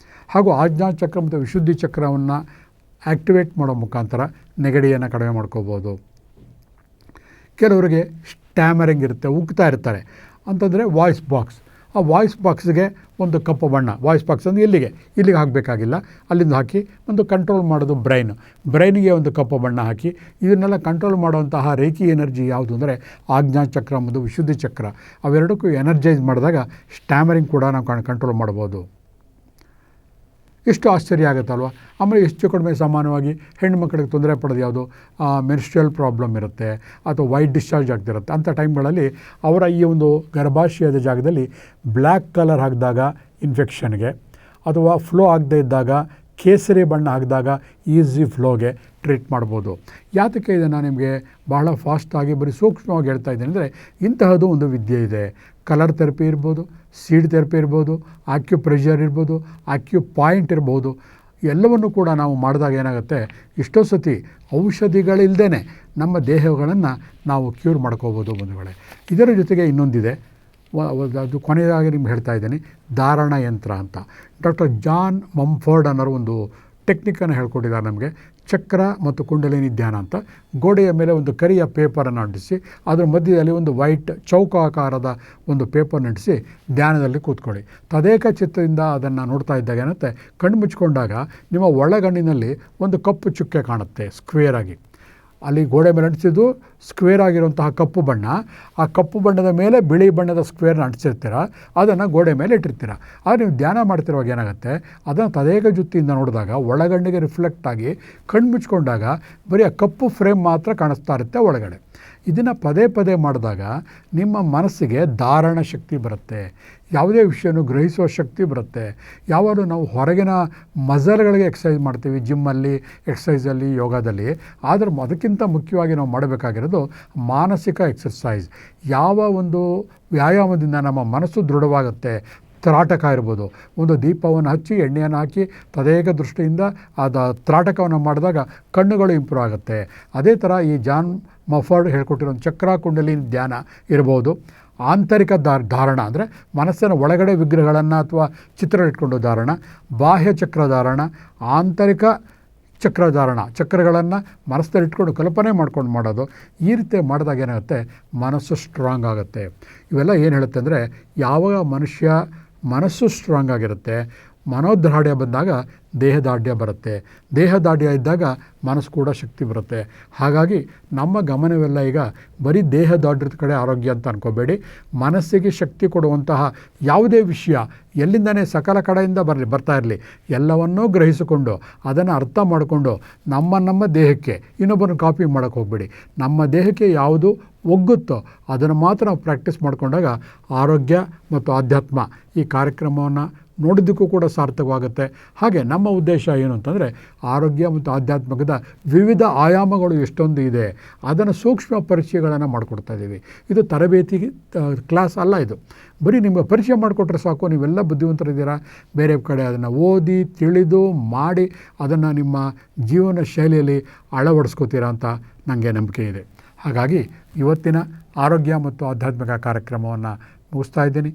ಹಾಗೂ ಆಜ್ಞಾಚಕ್ರ ಮತ್ತು ವಿಶುದ್ಧಿ ಚಕ್ರವನ್ನು ಆ್ಯಕ್ಟಿವೇಟ್ ಮಾಡೋ ಮುಖಾಂತರ ನೆಗಡಿಯನ್ನು ಕಡಿಮೆ ಮಾಡ್ಕೋಬೋದು. ಕೆಲವರಿಗೆ ಸ್ಟ್ಯಾಮರಿಂಗ್ ಇರುತ್ತೆ, ಉಗ್ತಾ ಇರ್ತಾರೆ ಅಂತಂದರೆ ವಾಯ್ಸ್ ಬಾಕ್ಸ್. ಆ ವಾಯ್ಸ್ ಬಾಕ್ಸ್ಗೆ ಒಂದು ಕಪ್ಪು ಬಣ್ಣ, ವಾಯ್ಸ್ ಬಾಕ್ಸ್ ಅಂದರೆ ಇಲ್ಲಿಗೆ ಹಾಕಬೇಕಾಗಿಲ್ಲ, ಅಲ್ಲಿಂದ ಹಾಕಿ ಒಂದು ಕಂಟ್ರೋಲ್ ಮಾಡೋದು ಬ್ರೈನಿಗೆ ಒಂದು ಕಪ್ಪು ಬಣ್ಣ ಹಾಕಿ ಇದನ್ನೆಲ್ಲ ಕಂಟ್ರೋಲ್ ಮಾಡುವಂತಹ ರೇಖಿ ಎನರ್ಜಿ ಯಾವುದು ಅಂದರೆ ಆಜ್ಞಾಚಕ್ರ ಮತ್ತು ವಿಶುದ್ಧಿ ಚಕ್ರ. ಅವೆರಡಕ್ಕೂ ಎನರ್ಜೈಸ್ ಮಾಡಿದಾಗ ಸ್ಟ್ಯಾಮರಿಂಗ್ ಕೂಡ ನಾವು ಕಂಟ್ರೋಲ್ ಮಾಡ್ಬೋದು. ಎಷ್ಟು ಆಶ್ಚರ್ಯ ಆಗುತ್ತಲ್ವ? ಆಮೇಲೆ ಹೆಚ್ಚು ಕಡಿಮೆ ಸಾಮಾನ್ಯವಾಗಿ ಹೆಣ್ಣು ಮಕ್ಕಳಿಗೆ ತೊಂದರೆ ಪಡೋದು ಯಾವುದು, ಮೆನ್ಸ್ಟ್ರುಯಲ್ ಪ್ರಾಬ್ಲಮ್ ಇರುತ್ತೆ ಅಥವಾ ವೈಟ್ ಡಿಸ್ಚಾರ್ಜ್ ಆಗ್ತಿರುತ್ತೆ. ಅಂಥ ಟೈಮ್ಗಳಲ್ಲಿ ಅವರ ಈ ಒಂದು ಗರ್ಭಾಶಯದ ಜಾಗದಲ್ಲಿ ಬ್ಲ್ಯಾಕ್ ಕಲರ್ ಹಾಕಿದಾಗ ಇನ್ಫೆಕ್ಷನ್ಗೆ, ಅಥವಾ ಫ್ಲೋ ಆಗದೇ ಇದ್ದಾಗ ಕೇಸರಿ ಬಣ್ಣ ಹಾಕಿದಾಗ ಈಸಿ ಫ್ಲೋಗೆ ಟ್ರೀಟ್ ಮಾಡ್ಬೋದು. ಯಾತಕ್ಕೆ ಇದನ್ನು ನಿಮಗೆ ಬಹಳ ಫಾಸ್ಟಾಗಿ ಬರೀ ಸೂಕ್ಷ್ಮವಾಗಿ ಹೇಳ್ತಾ ಇದ್ದೀನಿ ಅಂದರೆ, ಇಂತಹದ್ದು ಒಂದು ವಿದ್ಯೆ ಇದೆ. ಕಲರ್ ಥೆರಪಿ ಇರ್ಬೋದು, ಸೀಡ್ ಥೆರಪಿ ಇರ್ಬೋದು, ಆಕ್ಯುಪ್ರೆಷರ್ ಇರ್ಬೋದು, ಆಕ್ಯುಪಾಯಿಂಟ್ ಇರ್ಬೋದು. ಎಲ್ಲವನ್ನು ಕೂಡ ನಾವು ಮಾಡಿದಾಗ ಏನಾಗುತ್ತೆ, ಎಷ್ಟೋ ಸತಿ ಔಷಧಿಗಳಿಲ್ಲದೇ ನಮ್ಮ ದೇಹಗಳನ್ನು ನಾವು ಕ್ಯೂರ್ ಮಾಡ್ಕೋಬೋದು ಬಂಧುಗಳೇ. ಇದರ ಜೊತೆಗೆ ಇನ್ನೊಂದಿದೆ, ಅದು ಕೊನೆಯದಾಗಿ ನಿಮ್ಗೆ ಹೇಳ್ತಾ ಇದ್ದೀನಿ, ಧಾರಣ ಯಂತ್ರ ಅಂತ. ಡಾಕ್ಟರ್ ಜಾನ್ ಮಂಫರ್ಡ್ ಅನ್ನೋರು ಒಂದು ಟೆಕ್ನಿಕನ್ನು ಹೇಳ್ಕೊಟ್ಟಿದ್ದಾರೆ ನಮಗೆ. ಚಕ್ರ ಮತ್ತು ಕುಂಡಲಿನಿ ಧ್ಯಾನ ಅಂತ. ಗೋಡೆಯ ಮೇಲೆ ಒಂದು ಕರಿಯ ಪೇಪರನ್ನು ಅಂಟಿಸಿ, ಅದರ ಮಧ್ಯದಲ್ಲಿ ಒಂದು ವೈಟ್ ಚೌಕಾಕಾರದ ಒಂದು ಪೇಪರ್ನ ಅಂಟಿಸಿ ಧ್ಯಾನದಲ್ಲಿ ಕೂತ್ಕೊಳ್ಳಿ. ತದೇಕ ಚಿತ್ತದಿಂದ ಅದನ್ನು ನೋಡ್ತಾ ಇದ್ದಾಗ ಏನಂತೆ, ಕಣ್ಣು ಮುಚ್ಕೊಂಡಾಗ ನಿಮ್ಮ ಒಳಗಣ್ಣಿನಲ್ಲಿ ಒಂದು ಕಪ್ಪು ಚುಕ್ಕೆ ಕಾಣುತ್ತೆ, ಸ್ಕ್ವೇರ್ ಆಗಿ. ಅಲ್ಲಿ ಗೋಡೆ ಮೇಲೆ ಅಂಟಿಸಿದ್ದು ಸ್ಕ್ವೇರ್ ಆಗಿರುವಂತಹ ಕಪ್ಪು ಬಣ್ಣ, ಆ ಕಪ್ಪು ಬಣ್ಣದ ಮೇಲೆ ಬಿಳಿ ಬಣ್ಣದ ಸ್ಕ್ವೇರ್ನ ಅಂಟಿಸಿರ್ತೀರ, ಅದನ್ನು ಗೋಡೆ ಮೇಲೆ ಇಟ್ಟಿರ್ತೀರ. ಆದರೆ ನೀವು ಧ್ಯಾನ ಮಾಡ್ತಿರುವಾಗ ಏನಾಗುತ್ತೆ, ಅದನ್ನು ತದೇಕ ಜುತ್ತಿಯಿಂದ ನೋಡಿದಾಗ ಒಳಗಣ್ಣಿಗೆ ರಿಫ್ಲೆಕ್ಟ್ ಆಗಿ ಕಣ್ಣು ಮುಚ್ಕೊಂಡಾಗ ಬರೀ ಆ ಕಪ್ಪು ಫ್ರೇಮ್ ಮಾತ್ರ ಕಾಣಿಸ್ತಾ ಇರುತ್ತೆ ಒಳಗಡೆ. ಇದನ್ನು ಪದೇ ಪದೇ ಮಾಡಿದಾಗ ನಿಮ್ಮ ಮನಸ್ಸಿಗೆ ಧಾರಣ ಶಕ್ತಿ ಬರುತ್ತೆ, ಯಾವುದೇ ವಿಷಯನೂ ಗ್ರಹಿಸುವ ಶಕ್ತಿ ಬರುತ್ತೆ. ಯಾವಾಗಲೂ ನಾವು ಹೊರಗಿನ ಮಸಲ್ಗಳಿಗೆ ಎಕ್ಸಸೈಸ್ ಮಾಡ್ತೀವಿ, ಜಿಮ್ಮಲ್ಲಿ, ಎಕ್ಸಸೈಸಲ್ಲಿ, ಯೋಗದಲ್ಲಿ. ಆದರೆ ಅದಕ್ಕಿಂತ ಮುಖ್ಯವಾಗಿ ನಾವು ಮಾಡಬೇಕಾಗಿರೋದು ಮಾನಸಿಕ ಎಕ್ಸಸೈಸ್. ಯಾವ ಒಂದು ವ್ಯಾಯಾಮದಿಂದ ನಮ್ಮ ಮನಸ್ಸು ದೃಢವಾಗುತ್ತೆ, ತ್ರಾಟಕ ಇರ್ಬೋದು, ಒಂದು ದೀಪವನ್ನು ಹಚ್ಚಿ ಎಣ್ಣೆಯನ್ನು ಹಾಕಿ ತದೇಕ ದೃಷ್ಟಿಯಿಂದ ಅದು ತ್ರಾಟಕವನ್ನು ಮಾಡಿದಾಗ ಕಣ್ಣುಗಳು ಇಂಪ್ರೂವ್ ಆಗುತ್ತೆ. ಅದೇ ಥರ ಈ ಜಾನ್ ಮಫರ್ಡ್ ಹೇಳ್ಕೊಟ್ಟಿರೋ ಚಕ್ರ ಕುಂಡಲಿನಿ ಧ್ಯಾನ ಇರ್ಬೋದು. ಆಂತರಿಕ ಧಾರಣ ಅಂದರೆ ಮನಸ್ಸಿನ ಒಳಗಡೆ ವಿಗ್ರಹಗಳನ್ನು ಅಥವಾ ಚಿತ್ರ ಇಟ್ಕೊಂಡು ಧಾರಣ, ಬಾಹ್ಯ ಚಕ್ರಧಾರಣ, ಆಂತರಿಕ ಚಕ್ರಧಾರಣ, ಚಕ್ರಗಳನ್ನು ಮನಸ್ಸಲ್ಲಿ ಇಟ್ಕೊಂಡು ಕಲ್ಪನೆ ಮಾಡ್ಕೊಂಡು ಮಾಡೋದು. ಈ ರೀತಿ ಮಾಡಿದಾಗ ಏನಾಗುತ್ತೆ, ಮನಸ್ಸು ಸ್ಟ್ರಾಂಗ್ ಆಗುತ್ತೆ. ಇವೆಲ್ಲ ಏನು ಹೇಳುತ್ತೆ ಅಂದರೆ, ಯಾವಾಗ ಮನುಷ್ಯ ಮನಸ್ಸು ಸ್ಟ್ರಾಂಗ್ ಆಗಿರುತ್ತೆ, ಮನೋದಾರ್ಢ್ಯ ಬಂದಾಗ ದೇಹದಾಢ್ಯ ಬರುತ್ತೆ. ದೇಹದಾಢ್ಯ ಇದ್ದಾಗ ಮನಸ್ಸು ಕೂಡ ಶಕ್ತಿ ಬರುತ್ತೆ. ಹಾಗಾಗಿ ನಮ್ಮ ಗಮನವೆಲ್ಲ ಈಗ ಬರೀ ದೇಹದಾಢ್ಯದ ಕಡೆ ಆರೋಗ್ಯ ಅಂತ ಅನ್ಕೋಬೇಡಿ. ಮನಸ್ಸಿಗೆ ಶಕ್ತಿ ಕೊಡುವಂತಹ ಯಾವುದೇ ವಿಷಯ ಎಲ್ಲಿಂದನೇ ಸಕಲ ಕಡೆಯಿಂದ ಬರ್ತಾ ಇರಲಿ, ಎಲ್ಲವನ್ನೂ ಗ್ರಹಿಸಿಕೊಂಡು ಅದನ್ನು ಅರ್ಥ ಮಾಡಿಕೊಂಡು ನಮ್ಮ ದೇಹಕ್ಕೆ ಇನ್ನೊಬ್ಬರನ್ನು ಕಾಪಿ ಮಾಡೋಕ್ಕೆ ಹೋಗಬೇಡಿ. ನಮ್ಮ ದೇಹಕ್ಕೆ ಯಾವುದು ಒಗ್ಗುತ್ತೋ ಅದನ್ನು ಮಾತ್ರ ನಾವು ಪ್ರಾಕ್ಟೀಸ್ ಮಾಡಿಕೊಂಡಾಗ ಆರೋಗ್ಯ ಮತ್ತು ಆಧ್ಯಾತ್ಮ ಈ ಕಾರ್ಯಕ್ರಮವನ್ನು ನೋಡಿದ್ದಕ್ಕೂ ಕೂಡ ಸಾರ್ಥಕವಾಗುತ್ತೆ. ಹಾಗೆ ನಮ್ಮ ಉದ್ದೇಶ ಏನು ಅಂತಂದರೆ ಆರೋಗ್ಯ ಮತ್ತು ಆಧ್ಯಾತ್ಮಿಕದ ವಿವಿಧ ಆಯಾಮಗಳು ಎಷ್ಟೊಂದು ಇದೆ ಅದನ್ನು ಸೂಕ್ಷ್ಮ ಪರಿಚಯಗಳನ್ನು ಮಾಡಿಕೊಡ್ತಾ ಇದ್ದೀವಿ. ಇದು ತರಬೇತಿ ಕ್ಲಾಸ್ ಅಲ್ಲ, ಇದು ಬರೀ ನಿಮಗೆ ಪರಿಚಯ ಮಾಡಿಕೊಟ್ರೆ ಸಾಕು, ನೀವೆಲ್ಲ ಬುದ್ಧಿವಂತರಿದ್ದೀರಾ. ಬೇರೆ ಕಡೆ ಅದನ್ನು ಓದಿ ತಿಳಿದು ಮಾಡಿ ಅದನ್ನು ನಿಮ್ಮ ಜೀವನ ಶೈಲಿಯಲ್ಲಿ ಅಳವಡಿಸ್ಕೋತೀರಾ ಅಂತ ನನಗೆ ನಂಬಿಕೆ ಇದೆ. ಹಾಗಾಗಿ ಇವತ್ತಿನ ಆರೋಗ್ಯ ಮತ್ತು ಆಧ್ಯಾತ್ಮಿಕ ಕಾರ್ಯಕ್ರಮವನ್ನು ಮುಗಿಸ್ತಾ ಇದ್ದೀನಿ.